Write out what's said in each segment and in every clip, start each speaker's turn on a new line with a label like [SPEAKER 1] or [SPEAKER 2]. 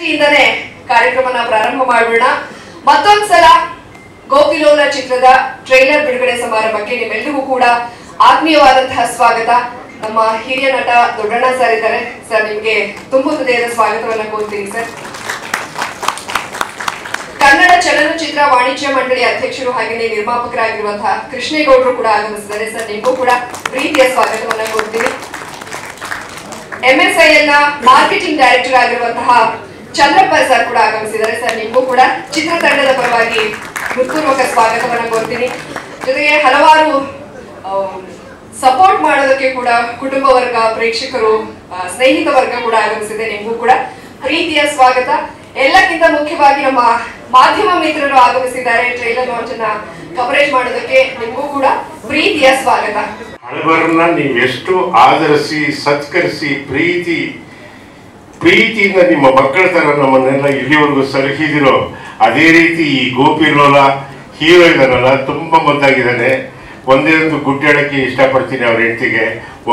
[SPEAKER 1] ಇಂದನೇ ಕಾರ್ಯಕ್ರಮನ ಪ್ರಾರಂಭ ಮಾಡೋಣ. ಮತ್ತೊಂದ್ಸಲ ಗೋಪಿಲೋಲ ಚಿತ್ರದ ಟ್ರೈಲರ್ ಬಿಡುಗಡೆ ಸಮಾರಂಭಕ್ಕೆ ನಿಮ್ಮೆಲ್ಲರಿಗೂ ಕೂಡ ಆತ್ಮೀಯವಾದಂತಹ ಸ್ವಾಗತ. ನಮ್ಮ ಹಿರಿಯ ನಟ ದೊಡ್ಡಣ್ಣ ಸರ್ ಇದ್ದಾರೆ. ಸರ್, ನಿಮ್ಗೆ ತುಂಬು ಹೃದಯದ ಸ್ವಾಗತವನ್ನ ಕೋರ್ತೀನಿ ಸರ್. ಕನ್ನಡ ಚಲನಚಿತ್ರ ವಾಣಿಜ್ಯ ಮಂಡಳಿ ಅಧ್ಯಕ್ಷರು ಹಾಗೆಯೇ ನಿರ್ಮಾಪಕರಾಗಿರುವಂತಹ ಕೃಷ್ಣೇಗೌಡರು ಕೂಡ ಆಗಮಿಸಿದ್ದಾರೆ. ಸರ್, ನಿಮಗೂ ಕೂಡ ಪ್ರೀತಿಯ ಸ್ವಾಗತವನ್ನ ಕೋರ್ತೀನಿ. MSIL ನ ಮಾರ್ಕೆಟಿಂಗ್ ಡೈರೆಕ್ಟರ್ ಆಗಿರುವಂತಹ ಚಂದ್ರಪ್ಪ ಸರ್ ಕೂಡ ಆಗಮಿಸಿದ್ದಾರೆ. ಸರ್, ನಿಮಗೂ ಕೂಡ ಚಿತ್ರತಂಡದ ಪರವಾಗಿ ಹೃತ್ಪೂರ್ವಕ ಸ್ವಾಗತವನ್ನ ಕೋರ್ತೀನಿ. ಜೊತೆಗೆ ಹಲವಾರು ಸಪೋರ್ಟ್ ಮಾಡೋದಕ್ಕೆ ಕೂಡ ಕುಟುಂಬ ವರ್ಗ, ಪ್ರೇಕ್ಷಕರು, ಸ್ನೇಹಿತ ವರ್ಗ ಕೂಡ ಆಗಮಿಸಿದೆ. ನಿಮಗೂ ಕೂಡ ಪ್ರೀತಿಯ ಸ್ವಾಗತ. ಎಲ್ಲಕ್ಕಿಂತ ಮುಖ್ಯವಾಗಿ ನಮ್ಮ ಮಾಧ್ಯಮ ಮಿತ್ರರು ಆಗಮಿಸಿದ್ದಾರೆ. ಟ್ರೈಲರ್ ಲಾಂಚ್ ಅನ್ನ ಕವರೇಜ್ ಮಾಡೋದಕ್ಕೆ ನಿಮಗೂ ಕೂಡ ಪ್ರೀತಿಯ ಸ್ವಾಗತ.
[SPEAKER 2] ಹಳಬರನ್ನ ನೀವೆಷ್ಟು ಆದರಿಸಿ ಸತ್ಕರಿಸಿ ಪ್ರೀತಿಯಿಂದ ನಿಮ್ಮ ಮಕ್ಕಳ ತರ ನಮ್ಮನ್ನೆಲ್ಲ ಇಲ್ಲಿವರೆಗೂ ಸಲಹಿದಿರೋ, ಅದೇ ರೀತಿ ಈ ಗೋಪಿಲೋಲ ಹೀರೋ ಇದಾನಲ್ಲ, ತುಂಬಾ ಮುದ್ದಾಗಿದ್ದಾನೆ. ಒಂದೇ ಒಂದು ಗುಡ್ಡಾಡಕ್ಕೆ ಇಷ್ಟಪಡ್ತೀನಿ ಅವ್ರ ಹೆಂಡತಿಗೆ,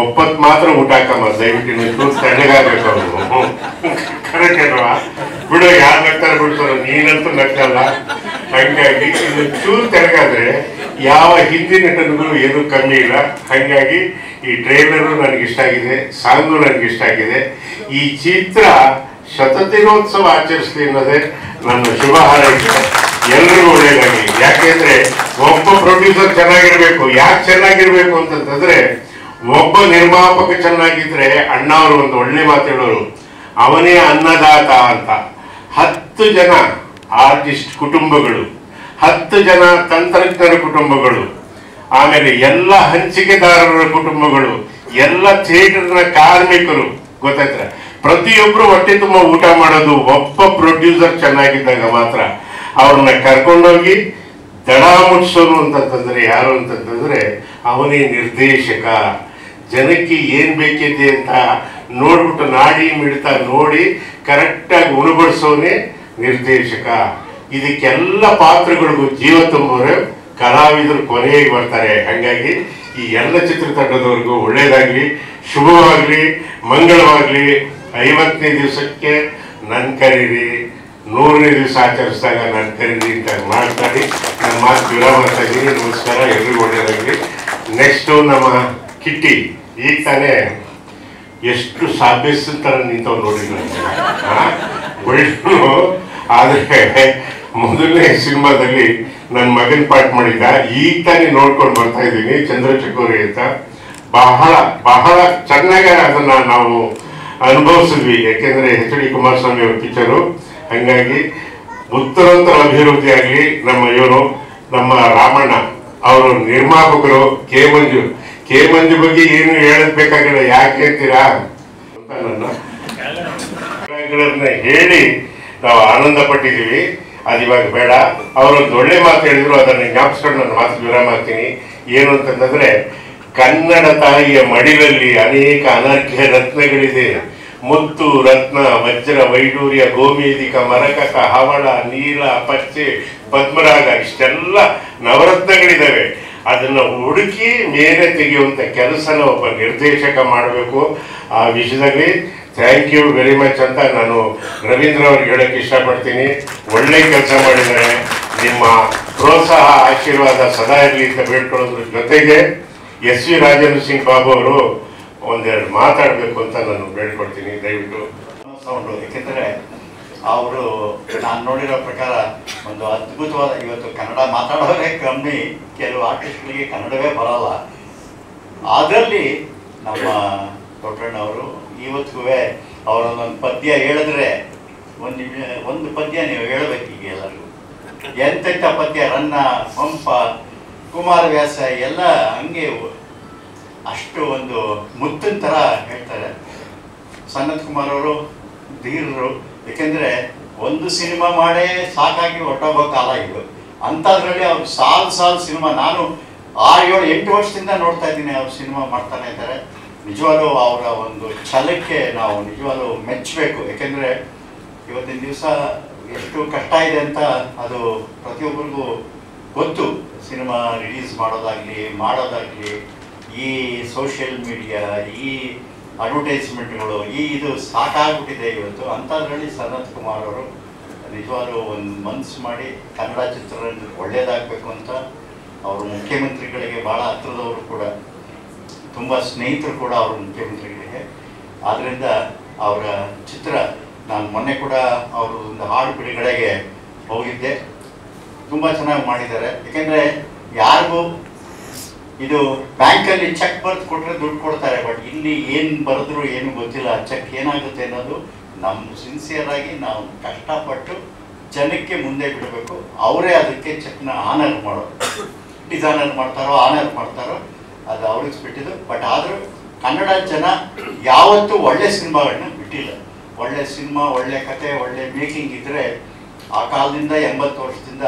[SPEAKER 2] ಒಪ್ಪತ್ ಮಾತ್ರ ಊಟ ಹಾಕಮ್ಮ ದಯವಿಟ್ಟು, ತಣ್ಣಗಾಗಬೇಕು ಅವನು. ಕರೆಕ್ಟ್ ಅಲ್ವಾ? ಬಿಡೋ, ಯಾರು ನಗ್ತಾರೆ ಬಿಡ್ತಾರೋ, ನೀನಂತೂ ನಗ್ತಲ್ಲ. ಹಂಗಾಗಿ ಇದು ಚೂರು ತೆರಗಾದ್ರೆ ಯಾವ ಹಿಂದಿ ನಟನೆಗಳು ಏನೂ ಕಮ್ಮಿ ಇಲ್ಲ. ಹಾಗಾಗಿ ಈ ಟ್ರೈಲರು ನನಗೆ ಇಷ್ಟ ಆಗಿದೆ, ಸಾಂಗು ನನಗೆ ಇಷ್ಟ ಆಗಿದೆ. ಈ ಚಿತ್ರ ಶತದಿನೋತ್ಸವ ಆಚರಿಸಲಿ ಅನ್ನೋದೇ ನನ್ನ ಶುಭ ಹಾರೈಕೆ. ಎಲ್ರಿಗೂ ಒಳ್ಳೇದಾಗಿ. ಯಾಕೆಂದ್ರೆ ಒಬ್ಬ ಪ್ರೊಡ್ಯೂಸರ್ ಚೆನ್ನಾಗಿರ್ಬೇಕು. ಯಾಕೆ ಚೆನ್ನಾಗಿರ್ಬೇಕು ಅಂತಂತಂದ್ರೆ, ಒಬ್ಬ ನಿರ್ಮಾಪಕ ಚೆನ್ನಾಗಿದ್ರೆ, ಅಣ್ಣ ಅವರು ಒಂದು ಒಳ್ಳೆ ಮಾತು ಹೇಳೋರು, ಅವನೇ ಅನ್ನದಾತ ಅಂತ. 10 ಜನ ಆರ್ಟಿಸ್ಟ್ ಕುಟುಂಬಗಳು, 10 ಜನ ತಂತ್ರಜ್ಞರ ಕುಟುಂಬಗಳು, ಆಮೇಲೆ ಎಲ್ಲ ಹಂಚಿಕೆದಾರರ ಕುಟುಂಬಗಳು, ಎಲ್ಲ ಥಿಯೇಟರ್ನ ಕಾರ್ಮಿಕರು, ಗೊತ್ತಾಯ್ತ? ಪ್ರತಿಯೊಬ್ರು ಹೊಟ್ಟೆ ತುಂಬ ಊಟ ಮಾಡೋದು ಒಬ್ಬ ಪ್ರೊಡ್ಯೂಸರ್ ಚೆನ್ನಾಗಿದ್ದಾಗ ಮಾತ್ರ. ಅವ್ರನ್ನ ಕರ್ಕೊಂಡೋಗಿ ದಡ ಮುಟ್ಸೋನು ಅಂತಂತಂದ್ರೆ ಯಾರು ಅಂತಂತಂದ್ರೆ ಅವನೇ ನಿರ್ದೇಶಕ. ಜನಕ್ಕೆ ಏನ್ ಬೇಕಿದೆ ಅಂತ ನೋಡ್ಬಿಟ್ಟು ನಾಡಿ ಮಿಡ್ತಾ ನೋಡಿ ಕರೆಕ್ಟಾಗಿ ಉಣಬಡಿಸೋನೇ ನಿರ್ದೇಶಕ. ಇದಕ್ಕೆಲ್ಲ ಪಾತ್ರಗಳಿಗೂ ಜೀವ ತುಂಬೋರು ಕಲಾವಿದರು ಕೊನೆಗೆ ಬರ್ತಾರೆ. ಹಾಗಾಗಿ ಈ ಎಲ್ಲ ಚಿತ್ರತಂಡದವ್ರಿಗೂ ಒಳ್ಳೇದಾಗ್ಲಿ, ಶುಭವಾಗ್ಲಿ, ಮಂಗಳವಾಗ್ಲಿ. 50ನೇ ದಿವಸಕ್ಕೆ ನನ್ ಕರೀರಿ, 100ನೇ ದಿವಸ ಆಚರಿಸಿದಾಗ ನನ್ ಕರೀರಿ ಅಂತ ಮಾತಾಡಿ ನನ್ನ ಮಾತು ವಿರಾಮ ಮಾಡ್ತಾ ಇದ್ದೀನಿ. ನಮಸ್ಕಾರ, ಎಲ್ರಿಗೂ ಒಳ್ಳೇದಾಗ್ಲಿ. ನೆಕ್ಸ್ಟು ನಮ್ಮ ಕಿಟ್ಟಿ ಈಗ ತಾನೇ ಎಷ್ಟು ಸಾಭ್ಯಸ್ತರ ನಿಂತವ್ ನೋಡಿದ್ರು. ಒಳ್ಳೆಯೂ ಆದರೆ ಮೊದಲನೇ ಸಿನಿಮಾದಲ್ಲಿ ನನ್ನ ಮಗನ ಪಾಠ ಮಾಡಿದ್ದ. ಈಗ ತಾನೇ ನೋಡ್ಕೊಂಡು ಬರ್ತಾ ಇದ್ದೀನಿ. ಚಂದ್ರಚಕೋರಿ ಅಂತ ಬಹಳ ಬಹಳ ಚೆನ್ನಾಗಿ ಅದನ್ನ ನಾವು ಅನುಭವಿಸಿದ್ವಿ. ಯಾಕೆಂದ್ರೆ HD ಕುಮಾರಸ್ವಾಮಿ ಅವ್ರ ಪಿಕ್ಚರು. ಹಂಗಾಗಿ ಉತ್ತರೋತ್ತರ ಅಭಿವೃದ್ಧಿ ಆಗಲಿ. ನಮ್ಮ ರಾಮಣ್ಣ ಅವರು ನಿರ್ಮಾಪಕರು. ಕೆ ಮಂಜು ಬಗ್ಗೆ ಏನು ಹೇಳಬೇಕಾಗಿಲ್ಲ. ಯಾಕೆ ಅಂತೀರಾ ಅಂತ ನನ್ನ ಹೇಳಿ ನಾವು ಆನಂದ ಪಟ್ಟಿದ್ದೀವಿ. ಅದು ಇವಾಗ ಬೇಡ. ಅವರೊಂದು ಒಳ್ಳೆ ಮಾತು ಹೇಳಿದ್ರು, ಅದನ್ನು ಜ್ಞಾಪಿಸ್ಕೊಂಡು ನನ್ನ ಮಾತು ವಿರಾಮ ಮಾಡ್ತೀನಿ. ಏನು ಅಂತಂದ್ರೆ, ಕನ್ನಡ ತಾಯಿಯ ಮಡಿಲಲ್ಲಿ ಅನೇಕ ಅನರ್ಘ್ಯ ರತ್ನಗಳಿದೆ. ಮುತ್ತು, ರತ್ನ, ವಜ್ರ, ವೈಡೂರ್ಯ, ಗೋಮೇದಿಕ, ಮರಕತ, ಹವಳ, ನೀಲ, ಪಚ್ಚೆ, ಪದ್ಮರಾಗ, ಇಷ್ಟೆಲ್ಲ ನವರತ್ನಗಳಿದ್ದಾವೆ. ಅದನ್ನ ಹುಡುಕಿ ಮೇಲೆ ತೆಗೆಯುವಂತ ಕೆಲಸನ ಒಬ್ಬ ನಿರ್ದೇಶಕ ಮಾಡಬೇಕು. ಆ ವಿಷಯದಲ್ಲಿ ಥ್ಯಾಂಕ್ ಯು ವೆರಿ ಮಚ್ ಅಂತ ನಾನು ರವೀಂದ್ರ ಅವ್ರಿಗೆ ಹೇಳಕ್ಕೆ ಇಷ್ಟಪಡ್ತೀನಿ. ಒಳ್ಳೆ ಕೆಲಸ ಮಾಡಿದ್ದಾರೆ. ನಿಮ್ಮ ಪ್ರೋತ್ಸಾಹ, ಆಶೀರ್ವಾದ ಸದಾ ಇರಲಿ ಅಂತ ಬೇಡ್ಕೊಳ್ಳೋದ್ರ ಜೊತೆಗೆ SV ರಾಜೇಂದ್ರ ಸಿಂಗ್ ಬಾಬು ಅವರು ಒಂದೆರಡು ಮಾತಾಡಬೇಕು ಅಂತ ನಾನು ಬೇಡ್ಕೊಳ್ತೀನಿ. ದಯವಿಟ್ಟು
[SPEAKER 3] ಸೌಂಡು. ಏಕೆಂದರೆ ಅವರು ನಾನು ನೋಡಿರೋ ಪ್ರಕಾರ ಒಂದು ಅದ್ಭುತವಾದ, ಇವತ್ತು ಕನ್ನಡ ಮಾತಾಡೋರೇ ಕಮ್ಮಿ, ಕೆಲವು ಆರ್ಟಿಸ್ಟ್ಗಳಿಗೆ ಕನ್ನಡವೇ ಬರಲ್ಲ. ಅದರಲ್ಲಿ ನಮ್ಮ ದೊಡ್ಡಣ್ಣವರು ಇವತ್ತಿಗೂ ಅವರೊಂದೊಂದು ಪದ್ಯ ಹೇಳಿದ್ರೆ ಒಂದು ಪದ್ಯ ನೀವು ಹೇಳಬೇಕು. ಈಗ ಎಲ್ಲರಿಗೂ ಎಂತೆಂಥ ಪದ್ಯ, ರನ್ನ, ಪಂಪ, ಕುಮಾರವ್ಯಾಸ ಎಲ್ಲ ಹಂಗೆ ಅಷ್ಟು ಒಂದು ಮುತ್ತಿನ ಥರ ಹೇಳ್ತಾರೆ. ಸನತ್ ಕುಮಾರ್ ಅವರು ಧೀರರು. ಏಕೆಂದರೆ ಒಂದು ಸಿನಿಮಾ ಮಾಡೇ ಸಾಕಾಗಿ ಹೊರಟೋಗೋ ಕಾಲ ಇದು. ಅಂಥದ್ರಲ್ಲಿ ಅವ್ರು ಸಾಲು ಸಿನಿಮಾ, ನಾನು 6-7-8 ವರ್ಷದಿಂದ ನೋಡ್ತಾ ಇದ್ದೀನಿ. ಅವ್ರು ಸಿನಿಮಾ ಮಾಡ್ತಾನೆ ಇದ್ದಾರೆ. ನಿಜವಾಗ್ಲೂ ಅವರ ಒಂದು ಛಲಕ್ಕೆ ನಾವು ನಿಜವಾಗ್ಲೂ ಮೆಚ್ಚಬೇಕು. ಏಕೆಂದರೆ ಇವತ್ತಿನ ದಿವಸ ಎಷ್ಟು ಕಷ್ಟ ಇದೆ ಅಂತ ಅದು ಪ್ರತಿಯೊಬ್ಬರಿಗೂ ಗೊತ್ತು. ಸಿನಿಮಾ ರಿಲೀಸ್ ಮಾಡೋದಾಗಲಿ ಈ ಸೋಷಿಯಲ್ ಮೀಡಿಯಾ, ಈ ಅಡ್ವರ್ಟೈಸ್ಮೆಂಟ್ಗಳು ಇದು ಸಾಕಾಗ್ಬಿಟ್ಟಿದೆ ಇವತ್ತು. ಅಂಥದ್ರಲ್ಲಿ ಸನತ್ ಕುಮಾರ್ ಅವರು ನಿಜವಾಗ್ಲೂ ಒಂದು ಮನಸ್ಸು ಮಾಡಿ ಕನ್ನಡ ಚಿತ್ರರಂಗ ಒಳ್ಳೆಯದಾಗಬೇಕು ಅಂತ ಅವರು ಮುಖ್ಯಮಂತ್ರಿಗಳಿಗೆ ಭಾಳ ಹತ್ರದವರು ಕೂಡ, ತುಂಬ ಸ್ನೇಹಿತರು ಕೂಡ ಅವರು ಮುಖ್ಯಮಂತ್ರಿಗಳಿಗೆ. ಆದ್ದರಿಂದ ಅವರ ಚಿತ್ರ ನಾನು ಮೊನ್ನೆ ಕೂಡ ಅವರು ಒಂದು ಹಾಡು ಬಿಡುಗಡೆಗೆ ಹೋಗಿದ್ದೆ. ತುಂಬ ಚೆನ್ನಾಗಿ ಮಾಡಿದ್ದಾರೆ. ಯಾಕೆಂದರೆ ಯಾರಿಗೂ ಇದು ಬ್ಯಾಂಕಲ್ಲಿ ಚೆಕ್ ಬರೆದು ಕೊಟ್ಟರೆ ದುಡ್ಡು ಕೊಡ್ತಾರೆ, ಬಟ್ ಇಲ್ಲಿ ಏನು ಬರೆದ್ರು ಏನು ಗೊತ್ತಿಲ್ಲ, ಚೆಕ್ ಏನಾಗುತ್ತೆ ಅನ್ನೋದು ನಮ್ಮ ಸಿನ್ಸಿಯರಾಗಿ ನಾವು ಕಷ್ಟಪಟ್ಟು ಜನಕ್ಕೆ ಮುಂದೆ ಬಿಡಬೇಕು. ಅವರೇ ಅದಕ್ಕೆ ಚೆಕ್ನ ಆನರ್ ಮಾಡೋದು, ಡಿಸೈನರ್ ಮಾಡ್ತಾರೋ ಆನರ್ ಮಾಡ್ತಾರೋ ಅದು ಅವ್ರಿಗೆ ಬಿಟ್ಟಿದ್ದು. ಬಟ್ ಆದರೂ ಕನ್ನಡ ಜನ ಯಾವತ್ತೂ ಒಳ್ಳೆ ಸಿನಿಮಾಗಳನ್ನ ಬಿಟ್ಟಿಲ್ಲ. ಒಳ್ಳೆ ಸಿನಿಮಾ, ಒಳ್ಳೆ ಕತೆ, ಒಳ್ಳೆ ಮೇಕಿಂಗ್ ಇದ್ದರೆ ಆ ಕಾಲದಿಂದ 80 ವರ್ಷದಿಂದ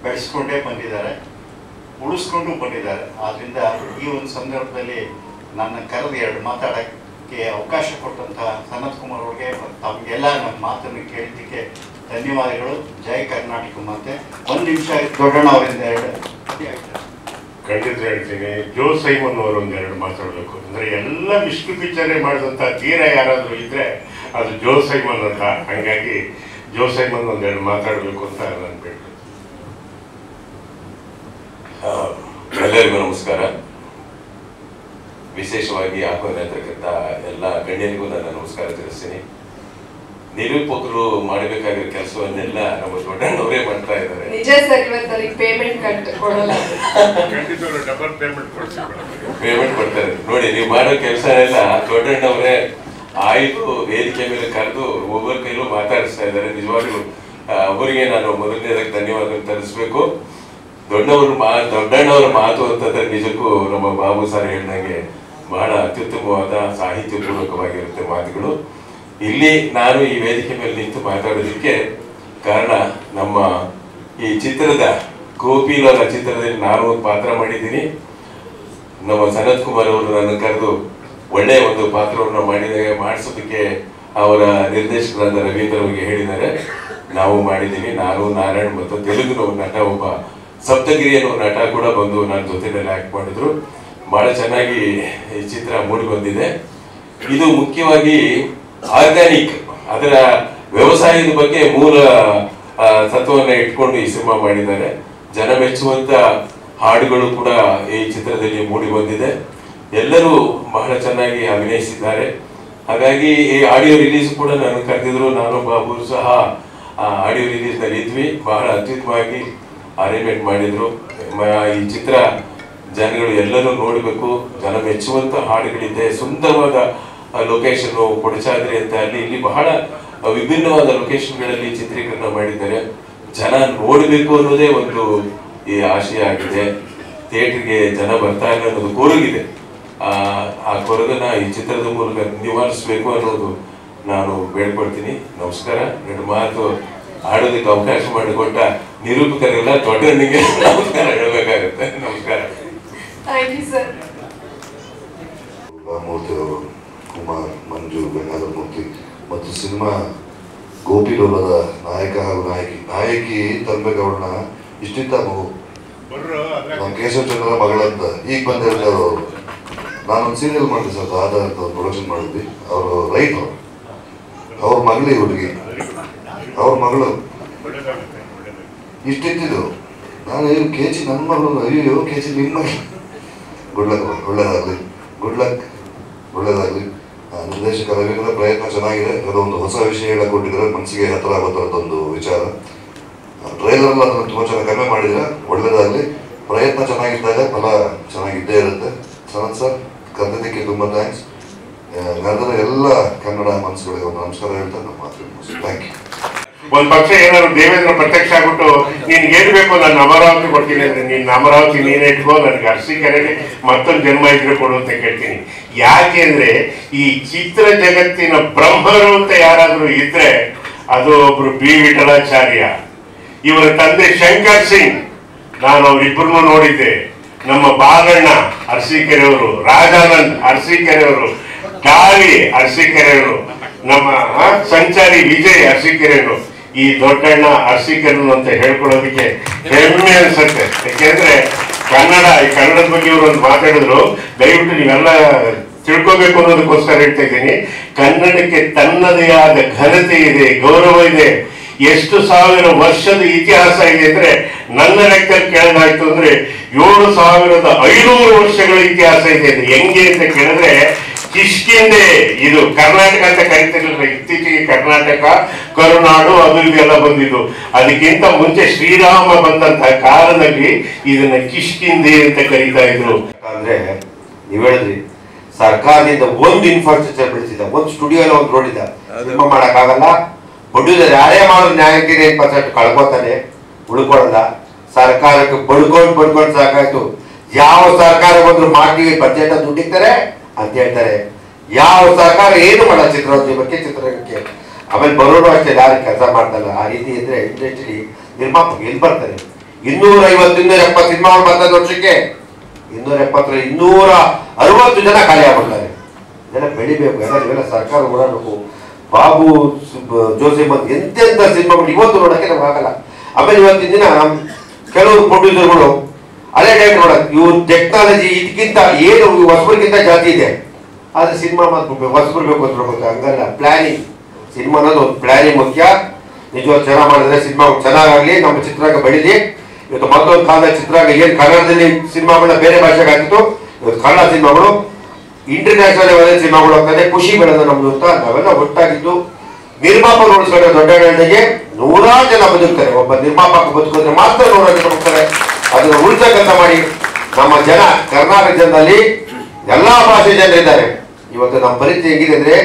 [SPEAKER 3] ಬೆಳೆಸ್ಕೊಂಡೇ ಬಂದಿದ್ದಾರೆ, ಉಳಿಸ್ಕೊಂಡು ಬಂದಿದ್ದಾರೆ. ಆದ್ದರಿಂದ ಈ ಒಂದು ಸಂದರ್ಭದಲ್ಲಿ ನನ್ನ ಕರೆದು 2 ಮಾತಾಡೋಕ್ಕೆ ಅವಕಾಶ ಕೊಟ್ಟಂಥ ಸನತ್ ಕುಮಾರ್ ಅವ್ರಿಗೆ ತಮಗೆಲ್ಲ ನನ್ನ ಮಾತನ್ನು ಕೇಳಿದ್ದಕ್ಕೆ ಧನ್ಯವಾದಗಳು. ಜೈ ಕರ್ನಾಟಕ. ಮತ್ತೆ 1 ನಿಮಿಷ ದೊಡ್ಡಣ್ಣ ಅವರಿಂದ 2
[SPEAKER 2] ಖಂಡಿತ ಹೇಳ್ತೀನಿ. ಜೋ ಸೈಮನ್ ಅವರು 2 ಮಾತಾಡಬೇಕು. ಅಂದರೆ ಎಲ್ಲ ವಿಷ್ಣು ಪಿಕ್ಚರೇ ಮಾಡಿದಂಥ ತೀರ ಯಾರಾದರೂ ಇದ್ದರೆ ಅದು ಜೋ ಸೈಮನ್ ಅಂತ. ಹಾಗಾಗಿ ಜೋ ಸೈಮನ್ 2 ಮಾತಾಡಬೇಕು ಅಂತ ನಾನು ಬೇಡ.
[SPEAKER 4] ಎಲ್ಲರಿಗೂ ನಮಸ್ಕಾರ. ವಿಶೇಷವಾಗಿ ಆಹ್ವಾನಿತಕ್ಕಂಥ ಎಲ್ಲ ಗಣ್ಯರಿಗೂ ನಾನು ನಮಸ್ಕಾರ ತಿಳಿಸ್ತೀನಿ. ನಿರೂಪಕರು ಮಾಡಬೇಕಾಗಿರೋ ಕೆಲಸವನ್ನೆಲ್ಲ ನಮ್ಮ ದೊಡ್ಡಣ್ಣವರೇ ಮಾಡ್ತಾ ಇದ್ದಾರೆ.
[SPEAKER 1] ನಿಜ ಸರ್, ಇವತ್ತು ಪೇಮೆಂಟ್ ಕೊಡಲ್ಲ,
[SPEAKER 2] ಡಬಲ್ ಪೇಮೆಂಟ್
[SPEAKER 4] ಕೊಡ್ತಾರೆ. ನೋಡಿ, ನೀವು ಮಾಡೋ ಕೆಲಸ ಎಲ್ಲ ದೊಡ್ಡಣ್ಣವರೇ ಆಯ್ತು ವೇದಿಕೆ ಮೇಲೆ ಕರೆದು ಒಬ್ಬರ ಕೈಲೂ ಮಾತಾಡಿಸ್ತಾ ಇದ್ದಾರೆ. ನಿಜವಾಗ್ಲೂ ಅವರಿಗೆ ನಾನು ಮೊದಲನೇದಾಗಿ ಧನ್ಯವಾದ ತಿಳಿಸ್ಬೇಕು. ದೊಡ್ಡಣ್ಣವರ ಮಾತು ಅಂತಂದ್ರೆ ನಿಜಕ್ಕೂ ನಮ್ಮ ಬಾಬು ಸರ್ ಹೇಳಿದಂಗೆ ಬಹಳ ಅತ್ಯುತ್ತಮವಾದ ಸಾಹಿತ್ಯ ಪೂರ್ವಕವಾಗಿರುತ್ತೆ ಮಾತುಗಳು. ಇಲ್ಲಿ ನಾನು ಈ ವೇದಿಕೆ ಮೇಲೆ ನಿಂತು ಮಾತಾಡೋದಕ್ಕೆ ಕಾರಣ, ನಮ್ಮ ಈ ಚಿತ್ರದ ಗೋಪಿಲೋಲ ಚಿತ್ರದಲ್ಲಿ ನಾನು ಒಂದು ಪಾತ್ರ ಮಾಡಿದ್ದೀನಿ. ನಮ್ಮ ಸನತ್ ಕುಮಾರ್ ಅವರು ನನ್ನ ಕರೆದು ಒಳ್ಳೆಯ ಒಂದು ಪಾತ್ರವನ್ನು ಮಾಡಿಸೋದಕ್ಕೆ ಅವರ ನಿರ್ದೇಶಕರಾದ ರವೀಂದ್ರ ಅವರಿಗೆ ಹೇಳಿದ್ದಾರೆ. ನಾವು ಮಾಡಿದ್ದೀನಿ. ನಾನು, ನಾರಾಯಣ್ ಮತ್ತು ತೆಲುಗಿನ ನಟ ಒಬ್ಬ ಸಪ್ತಗಿರಿ ಅನ್ನೋ ನಟ ಕೂಡ ಬಂದು ನನ್ನ ಜೊತೆಯಲ್ಲಿ ಆಕ್ಟ್ ಮಾಡಿದ್ರು. ಬಹಳ ಚೆನ್ನಾಗಿ ಈ ಚಿತ್ರ ಮೂಡಿ ಬಂದಿದೆ. ಇದು ಮುಖ್ಯವಾಗಿ ಆರ್ಗ್ಯಾನಿಕ್, ಅದರ ವ್ಯವಸಾಯದ ಬಗ್ಗೆ ಮೂಲ ತತ್ವವನ್ನು ಇಟ್ಕೊಂಡು ಈ ಸಿನಿಮಾ ಮಾಡಿದ್ದಾರೆ. ಜನ ಮೆಚ್ಚುವಂತ ಹಾಡುಗಳು ಕೂಡ ಈ ಚಿತ್ರದಲ್ಲಿ ಮೂಡಿ ಬಂದಿದೆ. ಎಲ್ಲರೂ ಬಹಳ ಚೆನ್ನಾಗಿ ಅಭಿನಯಿಸಿದ್ದಾರೆ. ಹಾಗಾಗಿ ಈ ಆಡಿಯೋ ರಿಲೀಸ್ ಕೂಡ ನಾನು ಕರೆದಿದ್ರು. ನಾನು ಬಾಬು ಸಹ ಆಡಿಯೋ ರಿಲೀಸ್ ನಲ್ಲಿ ಇದ್ವಿ. ಬಹಳ ಅತ್ಯುತ್ತಮವಾಗಿ ಅರೇಂಜ್ಮೆಂಟ್ ಮಾಡಿದ್ರು. ಈ ಚಿತ್ರ ಜನಗಳು ಎಲ್ಲರೂ ನೋಡಬೇಕು. ಜನ ಮೆಚ್ಚುವಂತ ಹಾಡುಗಳಿದೆ. ಸುಂದರವಾದ ಲೊಕೇಶನ್, ಕೊಡಚಾದ್ರಿ ಅಂತ ಅಲ್ಲಿ ಇಲ್ಲಿ ಬಹಳ ವಿಭಿನ್ನವಾದ ಲೊಕೇಶನ್ಗಳಲ್ಲಿ ಚಿತ್ರೀಕರಣ ಮಾಡಿದ್ದಾರೆ. ಜನ ನೋಡಬೇಕು ಅನ್ನೋದೇ ಒಂದು ಈ ಆಶಯ ಆಗಿದೆ. ಥಿಯೇಟರ್ಗೆ ಜನ ಬರ್ತಾ ಇಲ್ಲ ಅನ್ನೋದು ಕೊರಗಿದೆ. ಆ ಕೊರಗನ್ನ ಈ ಚಿತ್ರದ ಮೂಲಕ ನಿವಾರಿಸಬೇಕು ಅನ್ನೋದು ನಾನು ಬೇಡ್ಕೊಳ್ತೀನಿ. ನಮಸ್ಕಾರ. 2 ಮಾತು ಆಡೋದಕ್ಕೆ ಅವಕಾಶ ಮಾಡಿಕೊಟ್ಟ ನಿರೂಪಕರೆಲ್ಲ ದೊಡ್ಡನಿಗೆ ನಮಸ್ಕಾರ ಹೇಳಬೇಕಾಗುತ್ತೆ. ನಮಸ್ಕಾರ.
[SPEAKER 5] ರಾಮಮೂರ್ತಿ ಅವರು, ಕುಮಾರ್, ಮಂಜು, ಗಂಗಾಧರ ಮೂರ್ತಿ ಮತ್ತು ಸಿನಿಮಾ ಗೋಪಿಲೋಲದ ನಾಯಕ ಹಾಗೂ ನಾಯಕಿ ತನ್ಬೇಗೌಡನ ಇಷ್ಟಿತ್ತ ಮಗು ನಮ್ಮ ಕೇಶವ ಚಂದ್ರ ಮಗಳಂತ ಈಗ ಬಂದಿರ್ತಾರೆ ಅವರು. ನಾನೊಂದು ಸೀರಿಯಲ್ ಮಾಡಿದೆ ಸರ್, ಆಧಾರ ಅಂತ ಒಂದು ಪ್ರೊಡಕ್ಷನ್ ಮಾಡಿದ್ವಿ. ಅವರು ರೈತರು, ಅವ್ರ ಮಗಳೇ ಹುಡುಗಿ, ಅವ್ರ ಮಗಳು ಇಷ್ಟಿತ್ತಿದ್ದು. ನಾನು KG ನನ್ನ ಮಗಳು, ಅಯ್ಯೋ KG ನಿಮ್ಮ ಮಗಳು. ಒಳ್ಳೇದಾಗಲಿ, ಒಳ್ಳೇದಾಗಲಿ. ನಿರ್ದೇಶಕ ರವೀಂದ್ರ ಪ್ರಯತ್ನ ಚೆನ್ನಾಗಿದೆ. ಅದೊಂದು ಹೊಸ ವಿಷಯ ಹೇಳಕ್ ಕೊಟ್ಟಿದ್ರೆ ಮನಸ್ಸಿಗೆ ಹತ್ರ ಆಗೋ ಥರದ್ದೊಂದು ವಿಚಾರ. ಟ್ರೈಲರ್ ಅದನ್ನು ತುಂಬ ಚೆನ್ನಾಗಿ ಕಡಿಮೆ ಮಾಡಿದ್ರೆ ಒಳ್ಳೇದಾಗಲಿ. ಪ್ರಯತ್ನ ಚೆನ್ನಾಗಿದ್ದಾಗ ಫಲ ಚೆನ್ನಾಗಿದ್ದೇ ಇರುತ್ತೆ. ಸನತ್ ಸರ್ ಕರೆದಿದ್ದಕ್ಕೆ ತುಂಬ ಥ್ಯಾಂಕ್ಸ್. ನಡೆದ ಎಲ್ಲ ಕನ್ನಡ ಮನಸ್ಸುಗಳಿಗೆ ಒಂದು ನಮಸ್ಕಾರ ಹೇಳ್ತಾ ನಮ್ಮ ಮಾತು. Thank you.
[SPEAKER 2] ಒಂದು ಪಕ್ಷ ಏನಾದ್ರು ದೇವೇಂದ್ರ ಪ್ರತ್ಯಕ್ಷ ಆಗ್ಬಿಟ್ಟು ನೀನ್ ಏನ್ ಬೇಕು ನಾನು ಅಮರಾವತಿ ಕೊಡ್ತೀನಿ ಅಂದ್ರೆ ನೀನ್ ಅಮರಾವತಿ ನೀನೇ ಇಟ್ಕೋ, ನನಗೆ ಅರಸೀಕೆರೆಗೆ ಮತ್ತೊಂದು ಜನ್ಮ ಇದ್ರೆ ಕೊಡು ಅಂತ ಕೇಳ್ತೀನಿ. ಯಾಕೆ ಅಂದ್ರೆ ಈ ಚಿತ್ರ ಜಗತ್ತಿನ ಬ್ರಹ್ಮರು ಅಂತ ಯಾರಾದ್ರೂ ಇದ್ರೆ ಅದು ಒಬ್ರು B. ವಿಠಲಾಚಾರ್ಯ. ಇವರ ತಂದೆ ಶಂಕರ್ ಸಿಂಗ್, ನಾನು ಅವರಿಬ್ಬರನ್ನು ನೋಡಿದ್ದೆ. ನಮ್ಮ ಬಾಲಣ್ಣ ಅರಸೀಕೆರೆಯವರು, ರಾಜಾನಂದ್ ಅರಸೀಕೆರೆಯವರು, ಡಾಲಿ ಅರಸೀಕೆರೆಯವರು, ನಮ್ಮ ಸಂಚಾರಿ ವಿಜಯ್ ಅರಸೀಕೆರೆಯವರು. ಈ ದೊಡ್ಡಣ್ಣ ಅರಸೀಕೆರೆಯವರು ಅಂತ ಹೇಳ್ಕೊಳ್ಳೋದಕ್ಕೆ ಹೆಮ್ಮೆ ಅನ್ಸುತ್ತೆ. ಯಾಕೆಂದ್ರೆ ಈ ಕನ್ನಡದ ಬಗ್ಗೆ ಇವರು ಒಂದು ಮಾತಾಡಿದ್ರು. ದಯವಿಟ್ಟು ನೀವೆಲ್ಲ ತಿಳ್ಕೋಬೇಕು ಅನ್ನೋದಕ್ಕೋಸ್ಕರ ಹೇಳ್ತಾ ಇದ್ದೀನಿ. ಕನ್ನಡಕ್ಕೆ ತನ್ನದೇ ಆದ ಘನತೆ ಇದೆ, ಗೌರವ ಇದೆ. ಎಷ್ಟು ಸಾವಿರ ವರ್ಷದ ಇತಿಹಾಸ ಇದೆ ಅಂದ್ರೆ ನನ್ನ ಲೆಕ್ಕದಲ್ಲಿ ಕೇಳೋದಾಯ್ತು ಅಂದ್ರೆ 7500 ವರ್ಷಗಳ ಇತಿಹಾಸ ಇದೆ. ಇದು ಹೆಂಗೆ ಅಂತ ಕೇಳಿದ್ರೆ ಕಿಷ್ಕಿಂದೆ, ಇದು ಕರ್ನಾಟಕ ಅಂತ ಕರಿತಿರ್ಲಿಲ್ಲ, ಇತ್ತೀಚೆಗೆ ಕರ್ನಾಟಕ ಕರುನಾಡು ಅದು ಇದೆಲ್ಲ ಬಂದಿದ್ದು. ಅದಕ್ಕಿಂತ ಮುಂಚೆ ಶ್ರೀರಾಮ ಬಂದಂತಹ ಕಾಲದಲ್ಲಿ ಇದನ್ನ ಕಿಷ್ಕಿಂದೆ ಅಂತ ಕರೀತಾ ಇದ್ರು.
[SPEAKER 6] ಅಂದ್ರೆ ನೀವ್ ಹೇಳಿದ್ರಿ ಸರ್ಕಾರದಿಂದ ಒಂದು ಇನ್ಫ್ರಾಸ್ಟ್ರಕ್ಚರ್ ಬೆಳೆಸಿದ, ಒಂದು ಸ್ಟುಡಿಯೋ ಒಂದು ರೋಡ್ ಇದೆ, ಸಿನಿಮಾ ಮಾಡಕ್ ಆಗಲ್ಲ. ಪ್ರೊಡ್ಯೂಸರ್ ಯಾರೇ ಮಾಡೋದು ನ್ಯಾಯಕ್ಕೆ 8% ಕಳ್ಕೊತಾನೆ, ಉಳ್ಕೊಳ್ಳಲ್ಲ. ಸರ್ಕಾರಕ್ಕೆ ಬಡ್ಕೊಂಡು ಸಾಕಾಯ್ತು. ಯಾವ ಸರ್ಕಾರ ಬಂದ್ರು ಮಾಡ್ತೀವಿ, ಬಜೆಟ್ ದುಡ್ಡಿರ್ತಾರೆ ಅಂತ ಹೇಳ್ತಾರೆ. ಯಾವ ಸರ್ಕಾರ ಏನು ಮಾಡಲ್ಲ ಚಿತ್ರೋದ್ಯಮಕ್ಕೆ, ಚಿತ್ರರಂಗಕ್ಕೆ. ಆಮೇಲೆ ಬರೋರು ಅಷ್ಟೇ, ಯಾರು ಕೆಲಸ ಮಾಡ್ತಲ್ಲ. ಆ ರೀತಿ ಇದ್ರೆ ಇಂಡಸ್ಟ್ರಿ ನಿರ್ಮಾಪಕ ಎಲ್ಲಿ ಬರ್ತಾರೆ? 250 270 ಸಿನಿಮಾಗಳು ಬರ್ತದೆ ವರ್ಷಕ್ಕೆ. 270 260 ಜನ ಖಾಲಿ ಆಗ್ಬಿಡ್ತಾರೆ. ಇದೆಲ್ಲ ಬೆಳಿಬೇಕು, ಇವೆಲ್ಲ ಸರ್ಕಾರ ಓಡಾಡಬೇಕು. ಬಾಬು ಜೋಸೆಫ್ ಅಂತ ಎಂತೆಂಥ ಸಿನಿಮಾಗಳು ಇವತ್ತು ನೋಡಕ್ಕೆ ನಮ್ಗೆ ಆಗಲ್ಲ. ಆಮೇಲೆ ಇವತ್ತಿನ ದಿನ ಕೆಲವರು ಪ್ರೊಡ್ಯೂಸರ್ಗಳು ಅದೇ ಟೈಮ್ ನೋಡಕ್ ಇವ್ರ ಟೆಕ್ನಾಲಜಿ ಇದಕ್ಕಿಂತ ಏನು ಹೊಸಬರಿಗಿಂತ ಜಾಸ್ತಿ ಇದೆ. ಆದ್ರೆ ಸಿನಿಮಾ ಮಾತ್ರ ಹೊಸಬರು ಬೇಕು ಅಂತ ಹೇಳ್ಬೇಕು, ಹಂಗಲ್ಲ. ಪ್ಲಾನಿಂಗ್, ಸಿನಿಮಾ ಅನ್ನೋದು ಒಂದು ಪ್ಲಾನಿಂಗ್ ಮುಖ್ಯ. ನಿಜವಾಗ್ ಚೆನ್ನಾಗಿ ಮಾಡಿದ್ರೆ ಸಿನಿಮಾ ಚೆನ್ನಾಗಾಗ್ಲಿ, ನಮ್ಮ ಚಿತ್ರರಂಗ ಬೆಳೀಲಿ. ಇವತ್ತು ಮತ್ತೊಂದು ಕಾಲದ ಚಿತ್ರರಂಗ ಏನ್ ಕನ್ನಡದಲ್ಲಿ ಸಿನಿಮಾಗಳನ್ನ ಬೇರೆ ಭಾಷೆಗೆ ಆಗ್ತಿತ್ತು, ಇವತ್ತು ಕನ್ನಡ ಸಿನಿಮಾಗಳು ಇಂಟರ್ನ್ಯಾಷನಲ್ ಲೆವೆಲ್ ಸಿನಿಮಾಗಳು ಆಗ್ತದೆ. ಖುಷಿ ಬೆಳೆದ ನಮ್ದು ಅಂತ ನಾವೆಲ್ಲ ಒಟ್ಟಾಗಿದ್ದು ನಿರ್ಮಾಪಕರು ಉಳಿಸ್ಕೊಂಡ್ರೆ ದೊಡ್ಡ ಗಂಟೆಗೆ 100 ಜನ ಬದುಕ್ತಾರೆ. ಒಬ್ಬ ನಿರ್ಮಾಪಕ ಬದುಕಿದ್ರೆ ಮಾತ್ರ 100 ಜನ ಬದುಕ್ತಾರೆ. ಅದನ್ನ ಉಳಿಸ ಕೆಲಸ ಮಾಡಿ. ನಮ್ಮ ಜನ ಕರ್ನಾಟಕ ಜನರಲ್ಲಿ ಎಲ್ಲಾ ಭಾಷೆ ಜನರಿದ್ದಾರೆ. ಇವತ್ತು ನಮ್ಮ ಪರಿಸ್ಥಿತಿ ಹೆಂಗಿದೆ ಅಂದ್ರೆ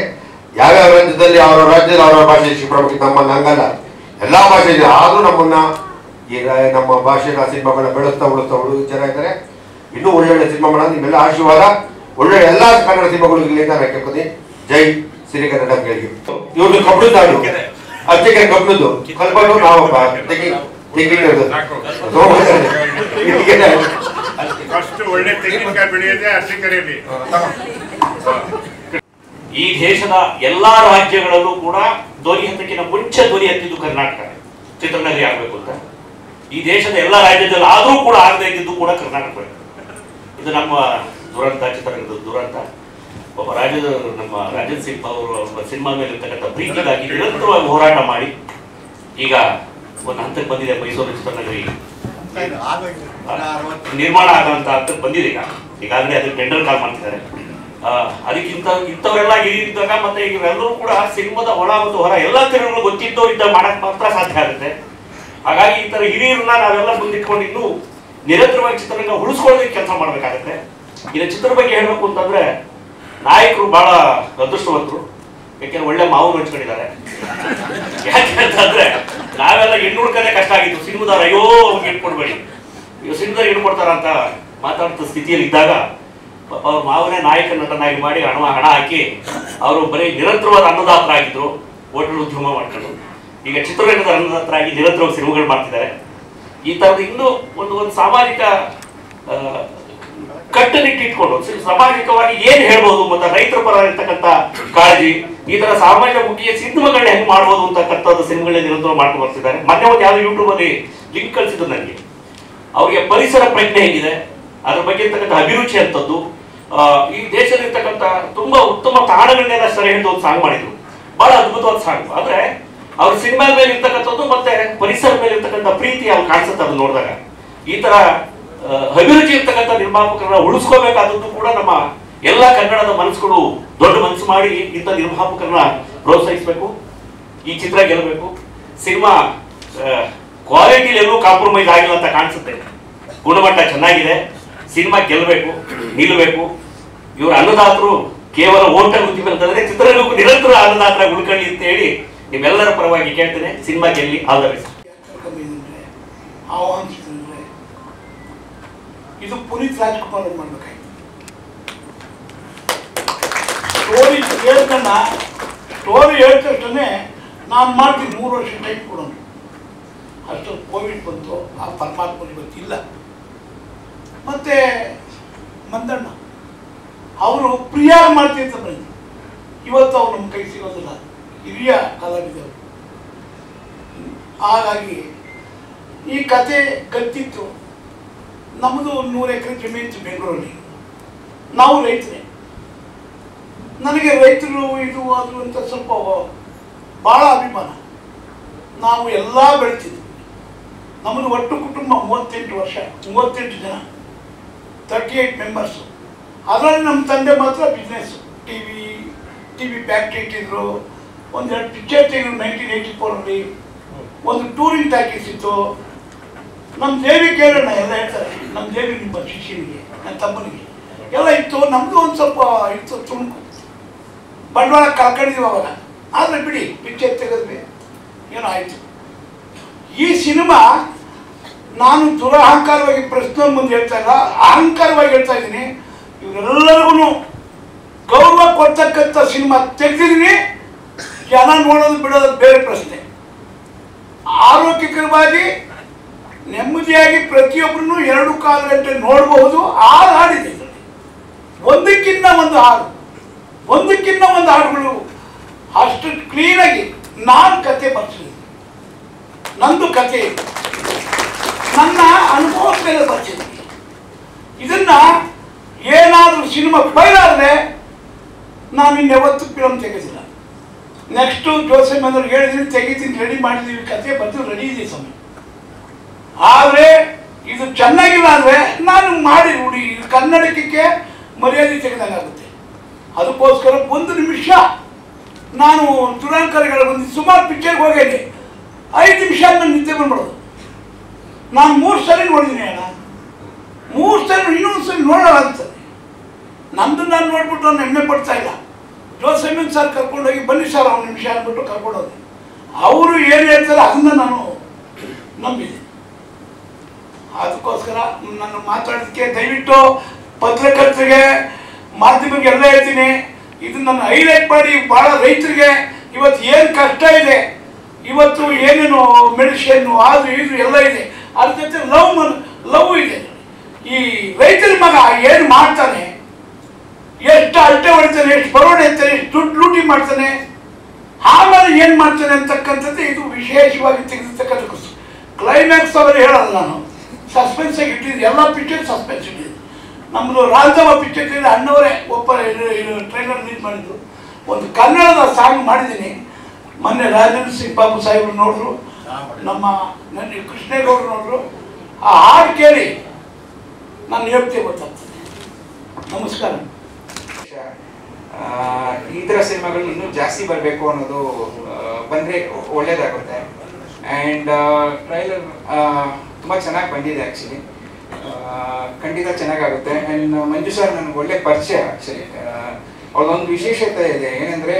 [SPEAKER 6] ಯಾವ್ಯಾವ ರಾಜ್ಯದಲ್ಲಿ ಅವರ ರಾಜ್ಯದಲ್ಲಿ ಅವರ ಭಾಷೆ ಶಿಕ್ಷಣ ನಮ್ಮನ್ನ ಹಂಗಲ್ಲ, ಎಲ್ಲಾ ಭಾಷೆ ಇದೆ. ಆದ್ರೂ ನಮ್ಮನ್ನ ಈಗ ನಮ್ಮ ಭಾಷೆನ ಸಿನಿಮಾಗಳನ್ನ ಬೆಳೆಸ್ತಾ ಹುಡುಗ ಜನ ಇದ್ದಾರೆ. ಇನ್ನೂ ಒಳ್ಳೊಳ್ಳೆ ಸಿನಿಮಾ ಮಾಡೋದು ನಿಮ್ಮೆಲ್ಲ ಆಶೀರ್ವಾದ. ಒಳ್ಳೆ ಎಲ್ಲಾ ಕನ್ನಡ ಸಿನಿಮಾಗಳಿಗೆ ನಾನು ಕೇಳ್ತೀನಿ. ಜೈ ಸಿರಿ ಕನ್ನಡ ಕೇಳಿ. ಇವ್ರದ್ದು ಕಬ್ಬಣದ ನಾಡು, ಅಷ್ಟಕ್ಕೆ ಕಬ್ಬಣದ್ದು ಕಲ್ಕೊಂಡು ನಾವಪ್ಪ
[SPEAKER 2] ಒಳ್ಳೆ ತೆಂಗಿನಕಾಯಿ ಬೆಳೆಯೋದೇ ಅರಸೀಕೆರೆಯಲ್ಲಿ.
[SPEAKER 7] ಈ ದೇಶದ ಎಲ್ಲಾ ರಾಜ್ಯಗಳಲ್ಲೂ ಕೂಡ ಧ್ವನಿ ಹತ್ತಕ್ಕಿಂತ ಮುಂಚೆ ಧ್ವನಿ ಹತ್ತಿದ್ದು ಕರ್ನಾಟಕ ಚಿತ್ರನಗರಿ ಆಗ್ಬೇಕು ಅಂತ. ಈ ದೇಶದ ಎಲ್ಲಾ ರಾಜ್ಯದಲ್ಲಿ ಆದ್ರೂ ಕೂಡ ಆಗದೆ ಇದ್ದಿದ್ದು ಕೂಡ ಕರ್ನಾಟಕ. ಇದು ನಮ್ಮ ದುರಂತ, ಚಿತ್ರರಂಗದ ದುರಂತ. ಒಬ್ಬ ನಮ್ಮ ರಾಜನ್ ಸಿಂಗ್ ಅವರು ಸಿನಿಮಾ ಮೇಲೆ ಇರ್ತಕ್ಕಂಥ ಪ್ರೀತಿಗಾಗಿ ನಿರಂತರವಾಗಿ ಹೋರಾಟ ಮಾಡಿ ಈಗ ಒಂದು ಹಂತಕ್ಕೆ ಬಂದಿದೆ. ಮೈಸೂರು ಚಿತ್ರನಗರಿ ನಿರ್ಮಾಣ ಆಗುವಂತ ಹಂತಕ್ಕೆ ಬಂದಿದೆ. ಈಗಾಗಲೇ ಅದಕ್ಕೆ ಟೆಂಡರ್ ಕಾಲ್ ಮಾಡ್ತಿದ್ದಾರೆ. ಅದಕ್ಕಿಂತ ಇಂಥವರೆಲ್ಲ ಹಿರಿಯಿದ್ದಾಗ ಮತ್ತೆ ಇವರೆಲ್ಲರೂ ಕೂಡ ಸಿನಿಮಾದ ಒಳ ಮತ್ತು ಹೊರ ಎಲ್ಲ ತಿರುಗಳು ಗೊತ್ತಿದ್ದವ್ರು ಇದ್ದಾಗ ಮಾಡಕ್ ಮಾತ್ರ ಸಾಧ್ಯ ಆಗುತ್ತೆ. ಹಾಗಾಗಿ ಈ ತರ ಹಿರಿಯರನ್ನ ನಾವೆಲ್ಲ ಮುಂದಿಟ್ಕೊಂಡು ಇನ್ನೂ ನಿರಂತರವಾಗಿ ಚಿತ್ರರಂಗ ಉಳಿಸ್ಕೊಳ್ಳೋದಕ್ಕೆ ಕೆಲಸ ಮಾಡ್ಬೇಕಾಗತ್ತೆ. ಇನ್ನು ಚಿತ್ರದ ಬಗ್ಗೆ ಹೇಳ್ಬೇಕು ಅಂತಂದ್ರೆ ನಾಯಕರು ಬಹಳ ಅದೃಷ್ಟವಂತರು. ಯಾಕೆಂದ್ರೆ ಒಳ್ಳೆ ಮಾವು ಹಂಚ್ಕೊಂಡಿದ್ದಾರೆ. ಯಾಕೆಂತಂದ್ರೆ ನಾವೆಲ್ಲ ಹೆಣ್ಣು ಹುಡ್ಕದೇ ಕಷ್ಟ ಆಗಿತ್ತು. ಸಿನಿಮಾದಾರ ಅಯ್ಯೋ ಅವ್ರಿಗೆ ಇಟ್ಕೊಡ್ಬೇಡಿ, ಇವ್ ಸಿನಿಮಾದಾಗ ಇಟ್ಕೊಡ್ತಾರ ಅಂತ ಮಾತಾಡ್ತ ಸ್ಥಿತಿಯಲ್ಲಿ ಇದ್ದಾಗ ಪಾಪ ಅವ್ರ ಮಾವನೇ ನಾಯಕ ನಟನಾಗಿ ಮಾಡಿ ಹಣ ಹಾಕಿ ಅವರು ಬರೀ ನಿರಂತರವಾದ ಅನ್ನದಾತರಾಗಿದ್ರು. ಹೋಟೆಲ್ ಉದ್ಯಮ ಮಾಡ್ಕೊಂಡು ಈಗ ಚಿತ್ರರಂಗದ ಅನ್ನದಾತರಾಗಿ ನಿರಂತರವಾಗಿ ಸಿನಿಮಾಗಳು ಮಾಡ್ತಿದ್ದಾರೆ. ಈ ತರದ ಇನ್ನೂ ಒಂದು ಸಾಮಾಜಿಕ ಕಟ್ಟುನಿಟ್ಟಿಟ್ಕೊಂಡು ಸಾಮಾಜಿಕವಾಗಿ ಏನ್ ಹೇಳ್ಬೋದು ಮತ್ತೆ ರೈತರ ಪರ ಇರ್ತಕ್ಕಂಥ ಕಾಳಜಿ, ಈ ತರ ಸಾಮಾಜಿಕ ಮುಖ್ಯ ಸಿನಿಮಾಗಳನ್ನ ಹೆಂಗ್ ಮಾಡ್ಬೋದು ಅಂತಕ್ಕಂಥದ್ದು ಸಿನಿಮಾಗಳನ್ನ ನಿರಂತರ ಮಾಡ್ಕೊಂಡು ಬರ್ತಿದ್ದಾರೆ. ಮೊನ್ನೆ ಒಂದು ಯಾವ್ದು ಯೂಟ್ಯೂಬ್ ಅಲ್ಲಿ ಲಿಂಕ್ ಕಳಿಸಿದ್ದು ನನಗೆ. ಅವ್ರಿಗೆ ಪರಿಸರ ಪ್ರಜ್ಞೆ ಹೇಗಿದೆ, ಅದ್ರ ಬಗ್ಗೆ ಇರ್ತಕ್ಕಂಥ ಅಭಿರುಚಿ ಅಂತದ್ದು, ಈ ದೇಶದಲ್ಲಿರ್ತಕ್ಕಂಥ ತುಂಬಾ ಉತ್ತಮ ತಾಣಗಳನ್ನೆಲ್ಲ ಸೆರೆ ಹಿಡಿದು ಒಂದು ಸಾಂಗ್ ಮಾಡಿದ್ರು. ಬಹಳ ಅದ್ಭುತವಾದ ಸಾಂಗ್. ಆದ್ರೆ ಅವ್ರ ಸಿನಿಮಾ ಮೇಲೆ ಇರ್ತಕ್ಕಂಥದ್ದು ಮತ್ತೆ ಪರಿಸರ ಮೇಲೆ ಇರ್ತಕ್ಕಂಥ ಪ್ರೀತಿ ಅವ್ರು ಕಾಣಿಸುತ್ತೆ ಅದನ್ನ ನೋಡಿದಾಗ. ಈ ತರ ಅಭಿರುಚಿ ಇರ್ತಕ್ಕಂಥ ನಿರ್ಮಾಪಕರನ್ನ ಉಳಿಸ್ಕೋಬೇಕಾದದ್ದು ಕೂಡ ನಮ್ಮ ಎಲ್ಲ ಕನ್ನಡದ ಮನಸ್ಸುಗಳು ದೊಡ್ಡ ಮನಸ್ಸು ಮಾಡಿ ಇಂಥ ನಿರ್ಮಾಪಕರನ್ನ ಪ್ರೋತ್ಸಾಹಿಸಬೇಕು. ಈ ಚಿತ್ರ ಗೆಲ್ಲಬೇಕು. ಸಿನಿಮಾ ಕ್ವಾಲಿಟಿಲಿ ಎಲ್ಲೂ ಕಾಂಪ್ರಮೈಸ್ ಆಗಿಲ್ಲ ಅಂತ ಕಾಣಿಸುತ್ತೆ. ಗುಣಮಟ್ಟ ಚೆನ್ನಾಗಿದೆ. ಸಿನಿಮಾ ಗೆಲ್ಲಬೇಕು, ನಿಲ್ಲಬೇಕು. ಇವರು ಅನ್ನದಾತರು ಕೇವಲ ಹೋಟೆಲ್ ಉದ್ಯಮ ಅಂತಂದ್ರೆ ಚಿತ್ರರಂಗಕ್ಕೂ ನಿರಂತರ ಅನ್ನದಾತರ ಉಳ್ಕೊಳ್ಳಿ ಅಂತ ಹೇಳಿ ನಿಮ್ಮೆಲ್ಲರ ಪರವಾಗಿ ಕೇಳ್ತೇನೆ. ಸಿನಿಮಾ ಗೆಲ್ಲಿ ಆಲ್ ದ ಬೆಸ್ಟ್.
[SPEAKER 8] ಇದು ಪುನೀತ್ ರಾಜ್ಕುಮಾರ್ ಮಾಡ್ಬೇಕಾಯ್ತು. ಸ್ಟೋರಿ ಹೇಳ್ತಷ್ಟೇ ನಾನು ಮಾಡ್ತೀನಿ. 3 ವರ್ಷ ಟೈಮ್ ಕೊಡೋಣ. ಅಷ್ಟೊಂದು ಕೋವಿಡ್ ಬಂತು, ಆ ಪರಮಾತ್ಮನಿಗೆ ಗೊತ್ತಿಲ್ಲ. ಮತ್ತೆ ಮಂದಣ್ಣ ಅವರು ಪ್ರಿಯಾರ್ ಮಾಡ್ತೀವಿ ಅಂತ ಬಂದ್ರು. ಇವತ್ತು ಅವ್ರು ನಮ್ಮ ಕೈ ಸಿಗೋದಿಲ್ಲ. ಹಿರಿಯ ಕಲಾವಿದರು. ಹಾಗಾಗಿ ಈ ಕತೆ ಗೊತ್ತಿತ್ತು. ನಮ್ಮದು 100 ಎಕರೆ ಜಮೀನು ಬೆಂಗಳೂರಲ್ಲಿ. ನಾವು ರೈತರೇ. ನನಗೆ ರೈತರು ಇದು ಅದು ಅಂತ ಸ್ವಲ್ಪ ಭಾಳ ಅಭಿಮಾನ. ನಾವು ಎಲ್ಲ ಬೆಳಿತಿದ್ವಿ. ನಮ್ಮದು ಒಟ್ಟು ಕುಟುಂಬ 38 ಜನ, 38 ಮೆಂಬರ್ಸು. ಅದರಲ್ಲಿ ನಮ್ಮ ತಂದೆ ಮಾತ್ರ ಬಿಸ್ನೆಸ್ಸು, ಟಿ ವಿ ಫ್ಯಾಕ್ಟ್ರಿ ಇಟ್ಟಿದ್ರು. ಒಂದೆರಡು ಪಿಕ್ಚರ್ ತೆಗೆದು 1984 ಒಂದು ಟೂರಿಂಗ್ ಟಾಕೀಸ್ ಇತ್ತು. ನಮ್ಮ ದೇವಿ ಕೇಳೋಣ ಎಲ್ಲ ಹೇಳ್ತಾರೆ, ನಮ್ಮ ದೇವಿ ನಿಮ್ಮ ಶಿಷ್ಯನಿಗೆ, ನನ್ನ ತಮ್ಮನಿಗೆ ಎಲ್ಲ ಇತ್ತು. ನಮ್ಮದು ಒಂದು ಸ್ವಲ್ಪ ಇತ್ತು, ತುಣುಕು ಬಂಡವಾಳ ಕಳ್ಕೊಂಡಿದ್ದೀವಿ ಅವಾಗ. ಆದರೆ ಬಿಡಿ, ಪಿಕ್ಚರ್ ತೆಗೆದ್ವಿ, ಏನೋ ಆಯಿತು. ಈ ಸಿನಿಮಾ ನಾನು ದುರಹಂಕಾರವಾಗಿ ಪ್ರಶ್ನೆ ಮುಂದೆ ಹೇಳ್ತಾ ಇಲ್ಲ, ಅಹಂಕಾರವಾಗಿ ಹೇಳ್ತಾ ಇದ್ದೀನಿ. ಇವರೆಲ್ಲರಿಗೂ ಗೌರವ ಕೊಡ್ತಕ್ಕಂಥ ಸಿನಿಮಾ ತೆಗೆದಿದ್ದೀನಿ. ಜನ ನೋಡೋದು ಬಿಡೋದು ಬೇರೆ ಪ್ರಶ್ನೆ. ಆರೋಗ್ಯಕರವಾಗಿ ನೆಮ್ಮದಿಯಾಗಿ ಪ್ರತಿಯೊಬ್ಬರೂ 2.25 ಗಂಟೆ ನೋಡಬಹುದು. 6 ಹಾಡಿದೆ ಇದರಲ್ಲಿ, ಒಂದಕ್ಕಿಂತ ಒಂದು ಹಾಡುಗಳು ಅಷ್ಟು ಕ್ಲೀನಾಗಿ. ನಾನು ಕತೆ ಬರ್ತೀನಿ, ನಂದು ಕತೆ ನನ್ನ ಅನುಭವದ ಮೇಲೆ ಬರ್ತಿದ್ದೀನಿ. ಇದನ್ನ ಏನಾದರೂ ಸಿನಿಮಾ ಬಯಲಾದ್ರೆ ನಾನು ಇನ್ಯಾವತ್ತೂ ಫಿಲಮ್ ತೆಗೆದಿಲ್ಲ. ನೆಕ್ಸ್ಟು ಜೋಸೆಫ್ ಅವ್ರಿಗೆ ಹೇಳಿದ್ದೀನಿ, ತೆಗಿತೀನಿ, ರೆಡಿ ಮಾಡಿದ್ದೀವಿ, ಕತೆ ಬರ್ತೀವಿ, ರೆಡಿ ಇದೆ ಸಮಯ. ಆದರೆ ಇದು ಚೆನ್ನಾಗಿಲ್ಲ ಅಂದರೆ ನಾನು ಮಾಡಿ ರೂಢಿ ಕನ್ನಡಕ್ಕೆ ಮರ್ಯಾದೆ ತೆಗೆದಂಗಾಗುತ್ತೆ. ಅದಕ್ಕೋಸ್ಕರ 1 ನಿಮಿಷ ನಾನು ದುರಾಂಕರಗಳ ಬಂದು ಸುಮಾರು ಪಿಕ್ಚರ್ಗೆ ಹೋಗೇನೆ, 5 ನಿಮಿಷ ಆದ್ಮೇಲೆ ನಿದ್ದೆ ಬಂದ್ಬಿಡೋದು. ನಾನು 3 ಸರಿ ನೋಡಿದ್ದೀನಿ ಅಣ್ಣ, 3 ಸರಿ ಇನ್ನೊಂದು ಸರಿ ನೋಡೋಣ ಅನ್ಸದೆ. ನಂದು ನಾನು ನೋಡ್ಬಿಟ್ಟು ನಾನು ಹೆಮ್ಮೆ ಪಡ್ತಾ ಇಲ್ಲ. ಜೋಸೆಫಿನ್ ಸರ್ ಕರ್ಕೊಂಡೋಗಿ ಬನ್ನಿ ಸರ್ 1 ನಿಮಿಷ ಅಂದ್ಬಿಟ್ಟು ಕರ್ಕೊಂಡೋಗಿ ಅವರು ಏನು ಹೇಳ್ತಾರೆ ಅದನ್ನ ನಾನು ನಂಬಿದೆ. ಅದಕ್ಕೋಸ್ಕರ ನಾನು ಮಾತಾಡೋದಕ್ಕೆ ದಯವಿಟ್ಟು ಪತ್ರಕರ್ತರಿಗೆ, ಮಾಧ್ಯಮಕ್ಕೆ ಎಲ್ಲ ಹೇಳ್ತೀನಿ, ಇದು ನನ್ನ ಹೈಲೈಟ್ ಮಾಡಿ. ಭಾಳ ರೈತರಿಗೆ ಇವತ್ತು ಏನು ಕಷ್ಟ ಇದೆ, ಇವತ್ತು ಏನೇನು ಮೆಡಿಸಿನ್ನು ಅದು ಇದು ಎಲ್ಲ ಇದೆ, ಅದ್ರ ಜೊತೆ ಲವ್ ಇದೆ. ಈ ರೈತರ ಮಗ ಏನು ಮಾಡ್ತಾನೆ, ಎಷ್ಟು ಅಲ್ಟೆ ಹೊಡಿತಾನೆ, ಎಷ್ಟು ಬರೋಡೆ ಅಂತಾನೆ, ಎಷ್ಟು ದುಡ್ಡು ಲೂಟಿ ಮಾಡ್ತಾನೆ, ಆಮೇಲೆ ಏನು ಮಾಡ್ತಾನೆ ಅಂತಕ್ಕಂಥದ್ದು ಇದು ವಿಶೇಷವಾಗಿ ತೆಗೆದಿರ್ತಕ್ಕಂಥ ಕ್ಲೈಮ್ಯಾಕ್ಸ್ ಅವರು ಹೇಳಲ್ಲ. ನಾನು ಸಸ್ಪೆನ್ಸ್ ಆಗಿ ಇಟ್ಟಿದ್ದು, ಎಲ್ಲ ಪಿಕ್ಚರ್ ಸಸ್ಪೆನ್ಸ್ ಇಟ್ಟಿದ್ದು. ನಮ್ಮದು ರಾಂಧವ ಪಿಕ್ಚರ್ ಅಣ್ಣವರೇ ಒಬ್ಬ ಟ್ರೈಲರ್ ರಿಲೀಸ್ ಮಾಡಿದ್ರು. ಒಂದು ಕನ್ನಡದ ಸಾಂಗ್ ಮಾಡಿದ್ದೀನಿ. ಮೊನ್ನೆ ರಾಜೇಂದ್ರ ಸಿಂಗ್ ಬಾಬು ಸಾಹೇಬರು ನೋಡಿದ್ರು, ನಮ್ಮ ಕೃಷ್ಣೇಗೌಡರು ನೋಡಿದ್ರು. ಆ ಹಾಡು ಕೇಳಿ ನಾನು ಹೇಳ್ತೇವೆ ಗೊತ್ತಾಗ್ತದೆ. ನಮಸ್ಕಾರ.
[SPEAKER 9] ಈ ಥರ ಸಿನಿಮಾಗಳು ಇನ್ನೂ ಜಾಸ್ತಿ ಬರಬೇಕು ಅನ್ನೋದು ಬಂದರೆ ಒಳ್ಳೇದಾಗುತ್ತೆ. ಆ್ಯಂಡ್ ಟ್ರೈಲರ್ ತುಂಬ ಚೆನ್ನಾಗಿ ಬಂದಿದೆ ಆ್ಯಕ್ಚುಲಿ, ಖಂಡಿತ ಚೆನ್ನಾಗಾಗುತ್ತೆ. ಆ್ಯಂಡ್ ಮಂಜು ಸರ್ ನನಗೆ ಒಳ್ಳೆ ಪರಿಚಯ ಆ್ಯಕ್ಚುಲಿ. ಅವ್ರದ್ದೊಂದು ವಿಶೇಷತೆ ಇದೆ, ಏನಂದರೆ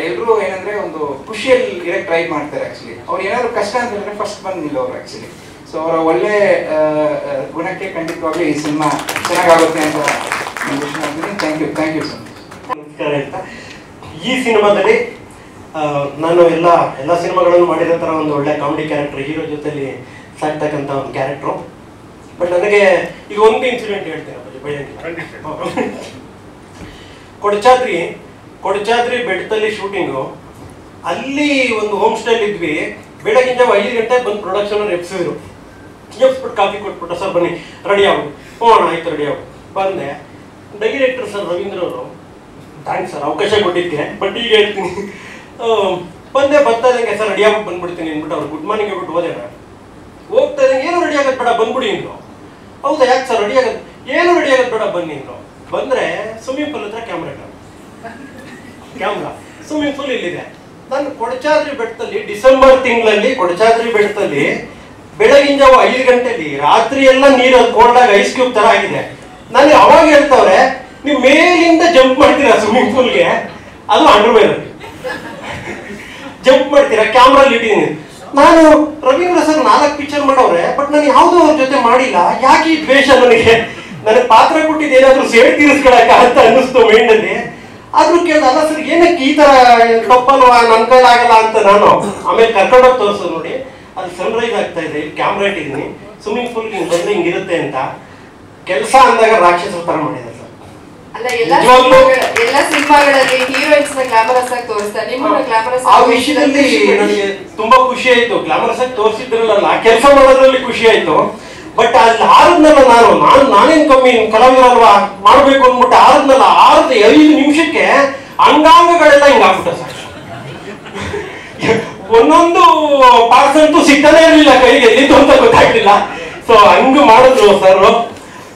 [SPEAKER 9] ಎಲ್ಲರೂ ಏನಂದರೆ ಒಂದು ಖುಷಿಯಲ್ಲಿ ಇರೋಕ್ಕೆ ಟ್ರೈ ಮಾಡ್ತಾರೆ ಆ್ಯಕ್ಚುಲಿ. ಅವ್ರು ಏನಾದರೂ ಕಷ್ಟ ಅಂತ ಹೇಳಿದ್ರೆ ಫಸ್ಟ್ ಬಂದು ನಿಲ್ಲೋರು ಆ್ಯಕ್ಚುಲಿ. ಸೊ ಅವರ ಒಳ್ಳೆ ಗುಣಕ್ಕೆ ಖಂಡಿತವಾಗ್ಲೂ ಈ ಸಿನಿಮಾ ಚೆನ್ನಾಗಾಗುತ್ತೆ ಅಂತ ನಾನು ವಿಶ್ ಮಾಡ್ತೀನಿ. Thank you sir.
[SPEAKER 10] ನಮಸ್ಕಾರ ಅಂತ. ಈ ಸಿನಿಮಾದಲ್ಲಿ ನಾನು ಎಲ್ಲ ಸಿನಿಮಾಗಳನ್ನು ಮಾಡಿರೋ ಥರ ಒಂದು ಒಳ್ಳೆ ಕಾಮಿಡಿ ಕ್ಯಾರೆಕ್ಟರ್, ಹೀರೋ ಜೊತೆಲಿ ಸಾಕ್ತಕ್ಕಂಥ ಒಂದು ಕ್ಯಾರೆಕ್ಟ್ರು. ಬಟ್ ನನಗೆ ಈಗ ಒಂದು ಇನ್ಸಿಡೆಂಟ್ ಹೇಳ್ತೇನೆ, ಕೊಡಚಾದ್ರಿ ಬೆಟ್ಟದಲ್ಲಿ ಶೂಟಿಂಗು. ಅಲ್ಲಿ ಒಂದು ಹೋಮ್ ಸ್ಟೈಲ್ ಇದ್ವಿ. ಬೆಳಗಿನ ಜಾವ 5 ಗಂಟೆಗೆ ಬಂದು ಪ್ರೊಡಕ್ಷನ್ ಎಬ್ಸಿದ್ರು. ಎಬ್ಸ್ಬಿಟ್ಟು ಕಾಫಿ ಕೊಟ್ಬಿಟ್ಟು, ಸರ್ ಬನ್ನಿ ರೆಡಿ ಆಗೋದು. ಅಣ್ಣ ಆಯ್ತು ರೆಡಿ ಆಗೋದು. ಬಂದೆ. ಡೈರೆಕ್ಟರ್ ಸರ್ ರವೀಂದ್ರ ಅವರು, ಥ್ಯಾಂಕ್ಸ್ ಸರ್ ಅವಕಾಶ ಕೊಟ್ಟಿದ್ದೆ, ಬಟ್ ಈಗ ಹೇಳ್ತೀನಿ. ಬಂದೆ, ಬರ್ತಾ ಇದ್ದಂಗೆ ಸರ್ ರೆಡಿ ಆಗ್ಬಿಟ್ಟು ಬಂದ್ಬಿಡ್ತೀನಿ ಅಂದ್ಬಿಟ್ಟು ಅವ್ರು ಗುಡ್ ಮಾರ್ನಿಂಗ್ ಹೇಳ್ಬಿಟ್ಟು ಹೋದೆ. ನಾನು ಹೋಗ್ತಾ ಇದ್ದಂಗೆ ಏನು ರೆಡಿ ಆಗೋದು ಬೇಡ ಬಂದ್ಬಿಡಿ ಅಂದರು. ಹೌದಾ ಯಾಕೆ ಸರ್ ರೆಡಿ ಆಗೋದು, ಏನು ರೆಡಿ ಆಗೋದು ಬೇಡ ಬನ್ನಿ ಅಂದರು. ಬಂದರೆ ಸ್ವಿಮ್ಮಿಂಗ್ ಪೂಲ್ ಹತ್ರ ಕ್ಯಾಮ್ರಾ ಸ್ವಿಮ್ಮಿಂಗ್ ಪೂಲ್ ಇಲ್ಲಿದೆ. ನಾನು ಕೊಡಚಾದ್ರಿ ಬೆಟ್ಟದಲ್ಲಿ ಡಿಸೆಂಬರ್ ತಿಂಗಳಲ್ಲಿ ಕೊಡಚಾದ್ರಿ ಬೆಟ್ಟದಲ್ಲಿ ಬೆಳಗಿನ ಜಾವ 5 ಗಂಟೆಲಿ ರಾತ್ರಿ ಎಲ್ಲ ನೀರು ಕೋಲ್ಡಾಗ ಐಸ್ ಕ್ಯೂಬ್ ತರ ಆಗಿದೆ. ನನಗೆ ಅವಾಗ ಹೇಳ್ತವ್ರೆ, ನೀವು ಮೇಲಿಂದ ಜಂಪ್ ಮಾಡ್ತೀರಾ ಸ್ವಿಮ್ಮಿಂಗ್ ಪೂಲ್ಗೆ, ಅದು ಅಂಡರ್ ವೇರ್ ಜಂಪ್ ಮಾಡ್ತೀರಾ, ಕ್ಯಾಮ್ರಲ್ಲಿ ಇಟ್ಟಿದ್ದೀನಿ. ನಾನು ರವೀಂದ್ರ ಸರ್ 4 ಪಿಕ್ಚರ್ ಮಾಡವ್ರೆ, ಬಟ್ ನಾನು ಯಾವುದೋ ಅವ್ರ ಜೊತೆ ಮಾಡಿಲ್ಲ. ಯಾಕೆ ಈ ದ್ವೇಷ ನನಗೆ ಪಾತ್ರ ಕೊಟ್ಟಿದ್ದು ಏನಾದರೂ ಸೇರಿ ತೀರಿಸ್ಕೊಳಕ ಅಂತ ಅನ್ನಿಸ್ತು ಮೈಂಡಲ್ಲಿ. ಆದ್ರೂ ಕೇಳ್ದ, ಅಲ್ಲ ಸರ್ ಏನಕ್ಕೆ ಈ ತರ ತಪ್ಪಲ್ವಾ, ನನ್ನ ಕೈಲಾಗಲ್ಲ ಅಂತ. ನಾನು ಆಮೇಲೆ ಕರ್ಕೊಂಡೋಗಿ ತೋರಿಸೋದು ನೋಡಿ, ಅದು ಸನ್ರೈಸ್ ಆಗ್ತಾ ಇದೆ, ಕ್ಯಾಮ್ರಾ ಇಟ್ಟಿದ್ದೀನಿ, ಸ್ವಿಮ್ಮಿಂಗ್ ಪೂಲ್ ಹಿಂಗೆ ಬಂದ್ರೆ ಹಿಂಗಿರುತ್ತೆ ಅಂತ. ಕೆಲಸ ಅಂದಾಗ ರಾಕ್ಷಸರ ತರ ಮಾಡಿದೆ ಸರ್.
[SPEAKER 1] ಅಲ್ಲ ಎಲ್ಲ ಸಿನಿಮಾಗಳಲ್ಲಿ ಹೀರೋಯಿನ್ಸ್ ನ ಗ್ಲಾಮರಸ್ ಆಗಿ ತೋರಿಸ್ತಾರೆ, ನಿಮ್ಮನ್ನ ಗ್ಲಾಮರಸ್
[SPEAKER 10] ಆ ವಿಷಯದಲ್ಲಿ ನನಗೆ ತುಂಬಾ ಖುಷಿ ಆಯ್ತು. ಗ್ಲಾಮರಸ್ ಆಗಿ ತೋರಿಸಿದ್ರಲ್ಲ, ಕೆಲಸ ಮಾಡೋದ್ರಲ್ಲಿ ಖುಷಿ ಆಯ್ತು. ಬಟ್ ಅಲ್ಲಿ ಆರದ್ನಲ್ಲ ನಾನೇನ್ ಕಮ್ಮಿ ಕಲಾವಿದರಲ್ವಾ ಮಾಡ್ಬೇಕು ಅಂದ್ಬಿಟ್ಟು ಆರದ್ನಲ್ಲ 5 ನಿಮಿಷಕ್ಕೆ ಅಂಗಾಂಗಗಳೆಲ್ಲ ಹಿಂಗಾಗ್ಬಿಟ್ಟ ಸರ್. ಒಂದೊಂದು ಪಾರ್ಟ್ಸ್ ಅಂತೂ ಸಿಗ್ತಾನೆ ಇರಲಿಲ್ಲ ಕೈಗೆ, ಎಲ್ಲಿದ್ದು ಅಂತ ಗೊತ್ತಾಗ್ಲಿಲ್ಲ. ಸೊ ಹಂಗ ಮಾಡಿದ್ರು ಸರ್.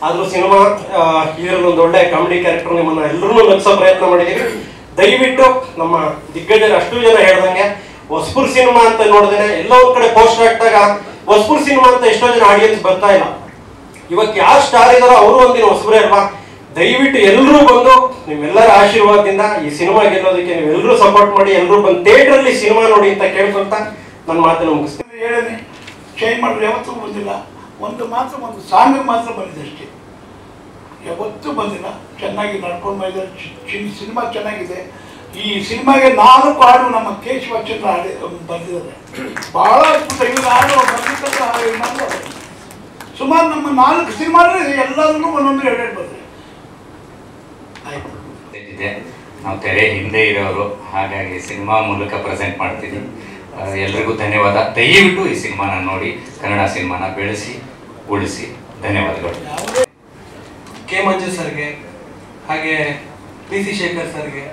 [SPEAKER 10] ಆದ್ರೂ ಸಿನಿಮಾ ಇದರಲ್ಲಿ ಒಂದು ಒಳ್ಳೆ ಕಾಮಿಡಿ ಕ್ಯಾರೆಕ್ಟರ್ ನಿಮ್ಮನ್ನ ಎಲ್ಲರೂ ನಗಿಸೋ ಪ್ರಯತ್ನ ಮಾಡಿದೀವಿ. ದಯವಿಟ್ಟು ನಮ್ಮ ದಿಗ್ಗಜರು ಅಷ್ಟು ಜನ ಹೇಳ್ದಂಗೆ ಹೊಸಪುರ್ ಸಿನಿಮಾ ಅಂತ ನೋಡಿದ್ರೆ ಎಲ್ಲ ಒಂದ್ ಕಡೆ ಪೋಸ್ಟ್ ಹಾಕಿದಾಗ ಹೊಸಪುರ್ ಸಿನಿಮಾ ಅಂತ ಎಷ್ಟೋ ಜನ ಆಡಿಯನ್ಸ್ ಬರ್ತಾ ಇಲ್ಲ. ಇವತ್ತು ಯಾರು ಸ್ಟಾರ್ ಇದಾರೋ ಅವರು ಒಂದಿನ ಹೊಸಬ್ರೇ ಅಲ್ವಾ. ದಯವಿಟ್ಟು ಎಲ್ಲರೂ ಬಂದು ನಿಮ್ಮೆಲ್ಲರ ಆಶೀರ್ವಾದದಿಂದ ಈ ಸಿನಿಮಾ ಗೆಲ್ಲೋದಕ್ಕೆ ನೀವೆಲ್ಲರೂ ಸಪೋರ್ಟ್ ಮಾಡಿ, ಎಲ್ಲರೂ ಬಂದು ಥಿಯೇಟರ್ ಅಲ್ಲಿ ಸಿನಿಮಾ ನೋಡಿ ಅಂತ ಕೇಳ್ಕೊಂತ ನನ್ನ ಮಾತನ್ನು ಮುಗಿಸ್ತೀನಿ.
[SPEAKER 8] ಹೇಳನೆ ಚೇಂಜ್ ಮಾಡಿದ್ರೆ ಯಾವತ್ತೂ ಬಂದಿಲ್ಲ. ಒಂದು ಸಾಂಗ್ ಮಾತ್ರ ಬಂದಿದೆ ಅಷ್ಟೇ, ಯಾವತ್ತೂ ಬಂದಿಲ್ಲ. ಚೆನ್ನಾಗಿ ನಡ್ಕೊಂಡು ಬಂದಿದ್ದಾರೆ. ಸಿನಿಮಾ ಚೆನ್ನಾಗಿದೆ. ಈ ಸಿನಿಮಾಗೆ 4 ಹಾಡು ನಮ್ಮ ಕೇಶವಚಂದ್ರ ಬಂದಿದ್ದಾರೆ. ಬಹಳ ಅದ್ಭುತ. ಇವಾಗ ಹಾಡು ಸುಮಾರು ನಮ್ಮ 4 ಸಿನಿಮಾ ಎಲ್ಲರೂ ಒಂದೊಂದು 2 ಬಂದಿದೆ. ಆಯ್ತು,
[SPEAKER 11] ನಾವು ತೆರೆ ಹಿಂದೆ ಇರೋರು, ಹಾಗಾಗಿ ಸಿನಿಮಾ ಮೂಲಕ ಪ್ರೆಸೆಂಟ್ ಮಾಡ್ತೀನಿ. ಎಲ್ರಿಗೂ ಧನ್ಯವಾದ. ದಯವಿಟ್ಟು ಈ ಸಿನಿಮಾನ ನೋಡಿ, ಕನ್ನಡ ಸಿನಿಮಾನ ಬೆಳೆಸಿ ಉಳಿಸಿ. ಧನ್ಯವಾದಗಳು.
[SPEAKER 12] ಕೆ ಮಂಜು ಸರ್ಗೆ, ಹಾಗೆ ಪಿ ಸಿ ಶೇಖರ್ ಸರ್ಗೆ,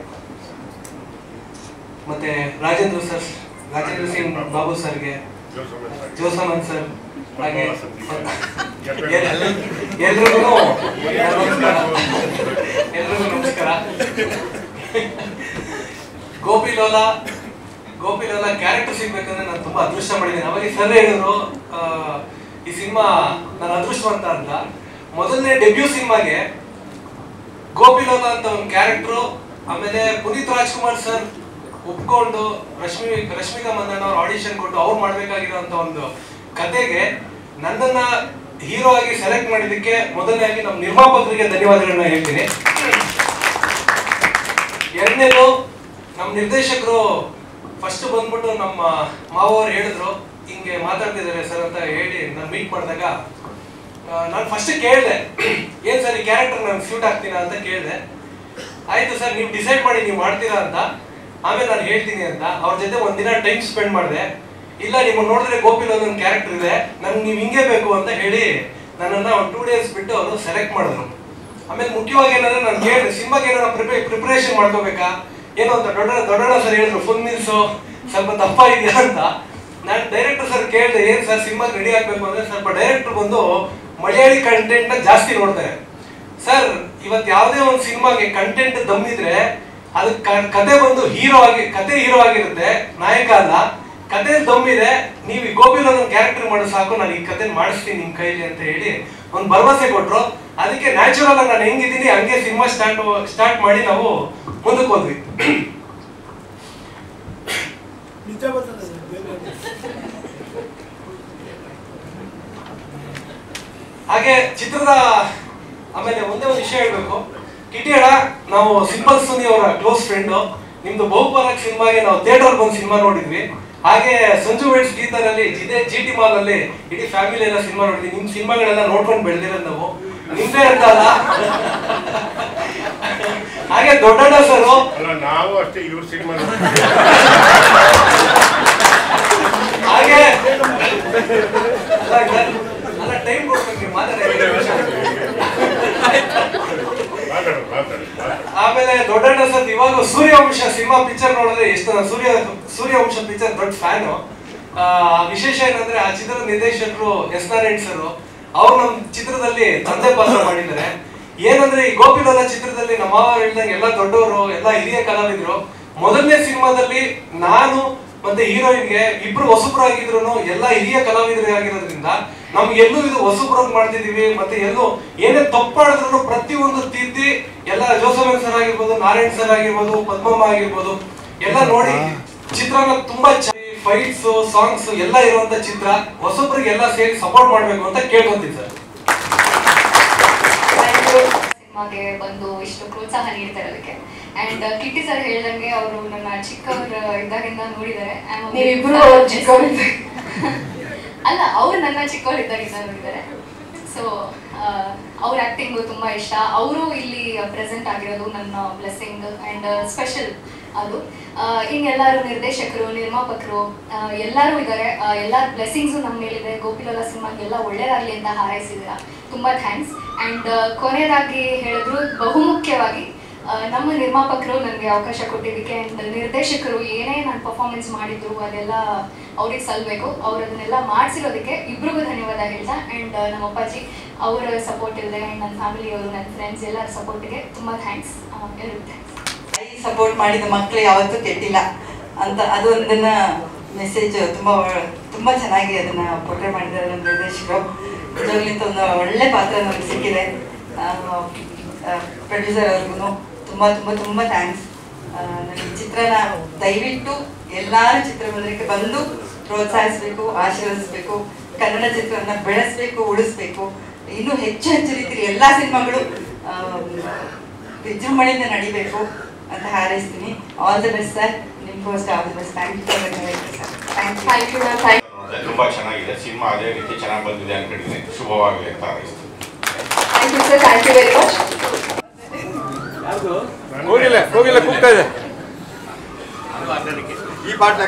[SPEAKER 12] ಮತ್ತೆ ರಾಜೇಂದ್ರ ಸಿಂಗ್ ಬಾಬು ಸರ್ಗೆ, ಜೋಸಮನ್ ಸರ್, ಹಾಗೆ ಎಲ್ರಿಗೂ ನಮಸ್ಕಾರ. ಗೋಪಿ ಲೋಲಾ ಕ್ಯಾರೆಕ್ಟರ್ ಸಿಗ್ಬೇಕಂದ್ರೆ ನಾನು ತುಂಬಾ ಅದೃಷ್ಟ ಮಾಡಿದ್ದೇನೆ. ಅವಾಗ ಸರ್ ಹೇಳಿದ್ರು ಈ ಸಿನಿಮಾ ನಾನು ಅದೃಷ್ಟವಂತ ಅಂತ. ಮೊದಲನೇ ಡೆಬ್ಯೂ ಸಿನಿಮಾಗೆ ಗೋಪಿ ಲೋಲಾ ಅಂತ ಒಂದು ಕ್ಯಾರೆಕ್ಟ್ರು, ಆಮೇಲೆ ಪುನೀತ್ ರಾಜ್ಕುಮಾರ್ ಸರ್ ಒಪ್ಕೊಂಡು ರಶ್ಮಿಕಾ ಮಂದಣ್ಣ ಅವ್ರು ಆಡಿಷನ್ ಕೊಟ್ಟು ಅವ್ರು ಮಾಡ್ಬೇಕಾಗಿರೋಂತ ಒಂದು ಕತೆಗೆ ನನ್ನನ್ನ ಹೀರೋ ಆಗಿ ಸೆಲೆಕ್ಟ್ ಮಾಡಿದ್ದಕ್ಕೆ ಮೊದಲನೇದಾಗಿ ನಮ್ಮ ನಿರ್ಮಾಪಕರಿಗೆ ಧನ್ಯವಾದಗಳನ್ನ ಹೇಳ್ತೀನಿ. ಎರಡನೇದು ನಮ್ಮ ನಿರ್ದೇಶಕರು ಫಸ್ಟ್ ಬಂದ್ಬಿಟ್ಟು ನಮ್ಮ ಮಾವವ್ರು ಹೇಳಿದ್ರು ಹಿಂಗೆ ಮಾತಾಡ್ತಿದ್ದಾರೆ ಸರ್ ಅಂತ ಹೇಳಿ ನಾನು ಮೀಟ್ ಮಾಡಿದಾಗ ನಾನು ಫಸ್ಟ್ ಕೇಳಿದೆ, ಏನ್ ಸರ್ ಈ ಕ್ಯಾರೆಕ್ಟರ್ ನಾನು ಶೂಟ್ ಆಗ್ತೀನ ಅಂತ ಕೇಳಿದೆ. ಆಯ್ತು ಸರ್ ನೀವು ಡಿಸೈಡ್ ಮಾಡಿ ನೀವು ಮಾಡ್ತೀರಾ ಅಂತ, ಆಮೇಲೆ ನಾನು ಹೇಳ್ತೀನಿ ಅಂತ ಅವ್ರ ಜೊತೆ ಒಂದಿನ ಟೈಮ್ ಸ್ಪೆಂಡ್ ಮಾಡಿದೆ. ಇಲ್ಲ ನಿಮ್ಮನ್ನು ನೋಡಿದ್ರೆ ಗೋಪಿ ಲೋಲಾ ಒಂದು ಕ್ಯಾರೆಕ್ಟರ್ ಇದೆ, ನನ್ಗೆ ನೀವು ಹಿಂಗೆ ಬೇಕು ಅಂತ ಹೇಳಿ ನನ್ನನ್ನು ಒಂದು 2 days ಬಿಟ್ಟು ಅವರು ಸೆಲೆಕ್ಟ್ ಮಾಡಿದ್ರು. ಆಮೇಲೆ ಮುಖ್ಯವಾಗಿ ಏನಂದ್ರೆ ನಾನು ಕೇಳಿದೆ ಸಿನಿಮಾಗೆ ಏನಾರ ಪ್ರಿಪರೇಷನ್ ಮಾಡ್ಕೋಬೇಕಾ ಏನೋ ಅಂತ. ದೊಡ್ಡಣ್ಣ ಸರ್ ಹೇಳಿದ್ರು ಫುಲ್ ಮೀಲ್ಸು ಸ್ವಲ್ಪ ದಪ್ಪ ಇದೆಯಾ ಅಂತ. ನಾನು ಡೈರೆಕ್ಟರ್ ಸರ್ ಕೇಳಿದೆ ಏನ್ ಸರ್ ಸಿನಿಮಾ ರೆಡಿ ಆಗ್ಬೇಕು ಅಂದ್ರೆ ಸ್ವಲ್ಪ ಡೈರೆಕ್ಟರ್ ಬಂದು ಮಲಯಾಳಿ ಕಂಟೆಂಟ್ ನ ಜಾಸ್ತಿ ನೋಡ್ತಾರೆ ಸರ್. ಇವತ್ತು ಯಾವುದೇ ಒಂದು ಸಿನಿಮಾಗೆ ಕಂಟೆಂಟ್ ದಮ್ಮಿದ್ರೆ ಅದಕ್ಕೆ ಕತೆ ಬಂದು ಹೀರೋ ಆಗಿರುತ್ತೆ, ನಾಯಕ ಅಲ್ಲ. ಕತೆ ದಮ್ಮಿದೆ, ನೀವು ಗೋಪಿ ಲೋಲಾ ಕ್ಯಾರೆಕ್ಟರ್ ಮಾಡೋ ಸಾಕು, ನಾನು ಈ ಕತೆ ಮಾಡಿಸ್ತೀನಿ ನಿಮ್ ಕೈಲಿ ಅಂತ ಹೇಳಿ ಒಂದು ಭರವಸೆ ಕೊಟ್ರು. ಅದಕ್ಕೆ ನ್ಯಾಚುರಲ್ ಆಗಿ ನಾನು ಹೆಂಗಿದ್ದೀನಿ ಹಂಗೆ ಸಿನಿಮಾ ಸ್ಟಾರ್ಟ್ ಮಾಡಿ ನಾವು ಮುಂದಕ್ಕೆ ಹೋದ್ವಿ. ಹಾಗೆ ಚಿತ್ರದ ಆಮೇಲೆ ಒಂದೇ ಒಂದು ವಿಷಯ ಹೇಳ್ಬೇಕು. ಕಿಟಿಯಣ್ಣ ನಾವು ಸಿಂಪಲ್ ಸುನಿ ಅವರ ಕ್ಲೋಸ್ ಫ್ರೆಂಡ್. ನಿಮ್ದು ಬಹುಪರಾಗ್ ಸಿನಿಮಾಗೆ ನಾವು ಥಿಯೇಟರ್ ಬಂದು ಸಿನಿಮಾ ನೋಡಿದ್ವಿ. ಹಾಗೆ ಸಂಜು ವೆಡ್ಸ್ ಗೀತರಲ್ಲಿ GT ಮಾಲ್ ಅಲ್ಲಿ ಇಡೀ ಫ್ಯಾಮಿಲಿ ಎಲ್ಲ ಸಿನಿಮಾ ನೋಡಿದ್ವಿ. ನಿಮ್ ಸಿನಿಮಾಗಳೆಲ್ಲ ನೋಡ್ಕೊಂಡು ಬೆಳೆದಿರೋದು ನಾವು, ನಿಮ್ದೇ ಅಂತ ಅಲ್ಲ. ಹಾಗೆ ದೊಡ್ಡಣ್ಣ ಸರ್
[SPEAKER 2] ನಾವು ಅಷ್ಟೇ ಇವ್ರ ಸಿನಿಮಾ
[SPEAKER 12] ಹಾಗೆ ಅಲ್ಲ ಟೈಮ್ ಕೊಡ್ಬೇಕು ಆಮೇಲೆ ದೊಡ್ಡಣ್ಣ ಸರ್ ಇವಾಗ ಸೂರ್ಯವಂಶ ಸಿನಿಮಾ ಪಿಕ್ಚರ್ ನೋಡಿದ್ರೆ ಎಷ್ಟು ಸೂರ್ಯವಂಶ ಪಿಕ್ಚರ್ ದೊಡ್ಡ ಫ್ಯಾನ್. ವಿಶೇಷ ಏನಂದ್ರೆ ಆ ಚಿತ್ರದ ನಿರ್ದೇಶಕರು ಎಸ್ ನಾರಾಯಣ್ ಸರ್, ಅವ್ರು ನಮ್ಮ ಚಿತ್ರದಲ್ಲಿ ತಂದೆ ಪಾತ್ರ ಮಾಡಿದ್ದಾರೆ. ಏನಂದ್ರೆ ಈ ಗೋಪಿ ಲೋಲಾ ಚಿತ್ರದಲ್ಲಿ ನಮ್ಮ ಹೇಳ್ದಂಗೆ ಎಲ್ಲ ದೊಡ್ಡವರು ಎಲ್ಲ ಹಿರಿಯ ಕಲಾವಿದರು. ಮೊದಲನೇ ಸಿನಿಮಾದಲ್ಲಿ ನಾನು ಮತ್ತೆ ಹೀರೋಯಿನ್ಗೆ ಇಬ್ರು ಹೊಸಬ್ರಾಗಿದ್ರು ಎಲ್ಲ ಹಿರಿಯ ಕಲಾವಿದರಾಗಿರೋದ್ರಿಂದ ನಮ್ಗೆ ಎಲ್ಲೂ ಇದು ಹೊಸಬ್ರಾಗಿ ಮಾಡ್ತಿದೀವಿ. ಮತ್ತೆ ಎಲ್ಲೂ ಏನೇ ತಪ್ಪು ಮಾಡಿದ್ರು ಪ್ರತಿಯೊಂದು ತಿದ್ದಿ ಎಲ್ಲ ಜೋಸಮನ್ ಸರ್ ಆಗಿರ್ಬೋದು, ನಾರಾಯಣ್ ಸರ್ ಆಗಿರ್ಬೋದು, ಪದ್ಮಮ್ಮ ಆಗಿರ್ಬೋದು ಎಲ್ಲ ನೋಡಿ ಚಿತ್ರನ ತುಂಬಾ ಫೈಟ್ಸ್ ಸಾಂಗ್ಸ್ ಎಲ್ಲ ಇರುವಂತ ಚಿತ್ರ. ಹೊಸಬ್ರಿಗೆ ಎಲ್ಲ ಸೇರಿ ಸಪೋರ್ಟ್ ಮಾಡ್ಬೇಕು ಅಂತ ಕೇಳ್ಕೊಂತೀನಿ ಸರ್.
[SPEAKER 13] ಸಿನಿಮಾಗೆ ಬಂದು ಇಷ್ಟು ಪ್ರೋತ್ಸಾಹ ನೀಡ್ತಾ ಇರೋದಕ್ಕೆ. ಅಂಡ್ ಕಿಟ್ಟಿ ಸರ್ ಹೇಳ್ದಂಗೆ ಅವರು ನನ್ನ ಚಿಕ್ಕವರ ಇದ್ದಾಗಿಂದ ನೋಡಿದ್ದಾರೆ. ಅಲ್ಲ, ಅವ್ರು ನನ್ನ ಚಿಕ್ಕವರು ಇದ್ದಾಗಿಂದ ನೋಡಿದ್ದಾರೆ. ಸೊ ಅವ್ರ ಆಕ್ಟಿಂಗು ತುಂಬಾ ಇಷ್ಟ. ಅವರು ಇಲ್ಲಿ ಪ್ರೆಸೆಂಟ್ ಆಗಿರೋದು ನನ್ನ ಬ್ಲೆಸ್ಸಿಂಗ್ ಅಂಡ್ ಸ್ಪೆಷಲ್. ಅದು ಹಿಂಗೆಲ್ಲರೂ ನಿರ್ದೇಶಕರು, ನಿರ್ಮಾಪಕರು ಎಲ್ಲರೂ ಇದ್ದಾರೆ. ಎಲ್ಲರ ಬ್ಲೆಸ್ಸಿಂಗ್ಸು ನಮ್ಮ ಮೇಲಿದೆ. ಗೋಪಿಲೋಲ ಸಿನಿಮಾಗೆಲ್ಲ ಒಳ್ಳೇದಾಗಲಿ ಅಂತ ಹಾರೈಸಿದ್ದೀರಾ, ತುಂಬ ಥ್ಯಾಂಕ್ಸ್. ಆ್ಯಂಡ್ ಕೊನೆಯದಾಗಿ ಹೇಳಿದ್ರು, ಬಹುಮುಖ್ಯವಾಗಿ ನಮ್ಮ ನಿರ್ಮಾಪಕರು ನನಗೆ ಅವಕಾಶ ಕೊಟ್ಟಿದ್ದಕ್ಕೆ, ಆ್ಯಂಡ್ ನಿರ್ದೇಶಕರು ಏನೇ ನಾನು ಪರ್ಫಾರ್ಮೆನ್ಸ್ ಮಾಡಿದ್ರು ಅದೆಲ್ಲ ಅವ್ರಿಗೆ ಸಲ್ಲಬೇಕು. ಅವ್ರು ಅದನ್ನೆಲ್ಲ ಮಾಡಿಸಿರೋದಕ್ಕೆ ಇಬ್ರಿಗೂ ಧನ್ಯವಾದ ಹೇಳ್ತಾ. ಆ್ಯಂಡ್ ನಮ್ಮ ಅಪ್ಪಾಜಿ ಅವರ ಸಪೋರ್ಟ್ ಇದೆ, ಆ್ಯಂಡ್ ನನ್ನ ಫ್ಯಾಮಿಲಿಯವರು, ನನ್ನ ಫ್ರೆಂಡ್ಸ್ ಎಲ್ಲರ ಸಪೋರ್ಟಿಗೆ ತುಂಬ ಥ್ಯಾಂಕ್ಸ್. ಎಲ್ಲರಿಗೂ ಥ್ಯಾಂಕ್ಸ್.
[SPEAKER 14] ಸಪೋರ್ಟ್ ಮಾಡಿದ ಮಕ್ಕಳು ಯಾವತ್ತೂ ಕೆಟ್ಟಿಲ್ಲ ಅಂತ ಅದು ಒಂದನ್ನ ಮೆಸೇಜ್ ತುಂಬ ಚೆನ್ನಾಗಿ ಅದನ್ನು ಪೋರ್ಟ್ರೇ ಮಾಡಿದ್ದಾರೆ ನಮ್ಮ ನಿರ್ದೇಶಕರು. ನಿಜವಾಗ್ಲಿಂತ ಒಂದು ಒಳ್ಳೆ ಪಾತ್ರ ನಮಗೆ ಸಿಕ್ಕಿದೆ. ಪ್ರೊಡ್ಯೂಸರ್ ಅವ್ರಿಗೂ ತುಂಬ ತುಂಬ ತುಂಬ ಥ್ಯಾಂಕ್ಸ್. ನನಗೆ ಚಿತ್ರನ ದಯವಿಟ್ಟು ಎಲ್ಲರೂ ಚಿತ್ರಮಂದಿರಕ್ಕೆ ಬಂದು ಪ್ರೋತ್ಸಾಹಿಸಬೇಕು, ಆಶೀರ್ವದಿಸಬೇಕು. ಕನ್ನಡ ಚಿತ್ರನ ಬೆಳೆಸಬೇಕು, ಉಳಿಸ್ಬೇಕು. ಇನ್ನೂ ಹೆಚ್ಚು ಹೆಚ್ಚು ರೀತಿಯಲ್ಲಿ ಎಲ್ಲ ಸಿನಿಮಾಗಳು ವಿಜೃಂಭಣೆಯಿಂದ ನಡಿಬೇಕು ಅಂತ ಹಾರೈಸ್ತೀನಿ. All the best sir. ನಿಮ್ಗೂ ಅಷ್ಟೇ all the best. Thank you for sir. Thank you ma'am.
[SPEAKER 15] ತುಂಬಾ ಚೆನ್ನಾಗಿದೆ ಸಿನಿಮಾ, ಅದೇ ರೀತಿ ಚೆನ್ನಾಗಿ ಬಂದಿದೆ ಅನ್ಕೊಂಡಿದ್ದೀನಿ. ಶುಭವಾಗಲಿ ಅಂತ ಹಾರೈಸ್ತೀನಿ.
[SPEAKER 1] Thank you sir. Thank you very much.
[SPEAKER 16] ಹೋಗಿಲ್ಲ ಕೂಗ್ತಾ ಇದೆ. ಈ ಪಾಠ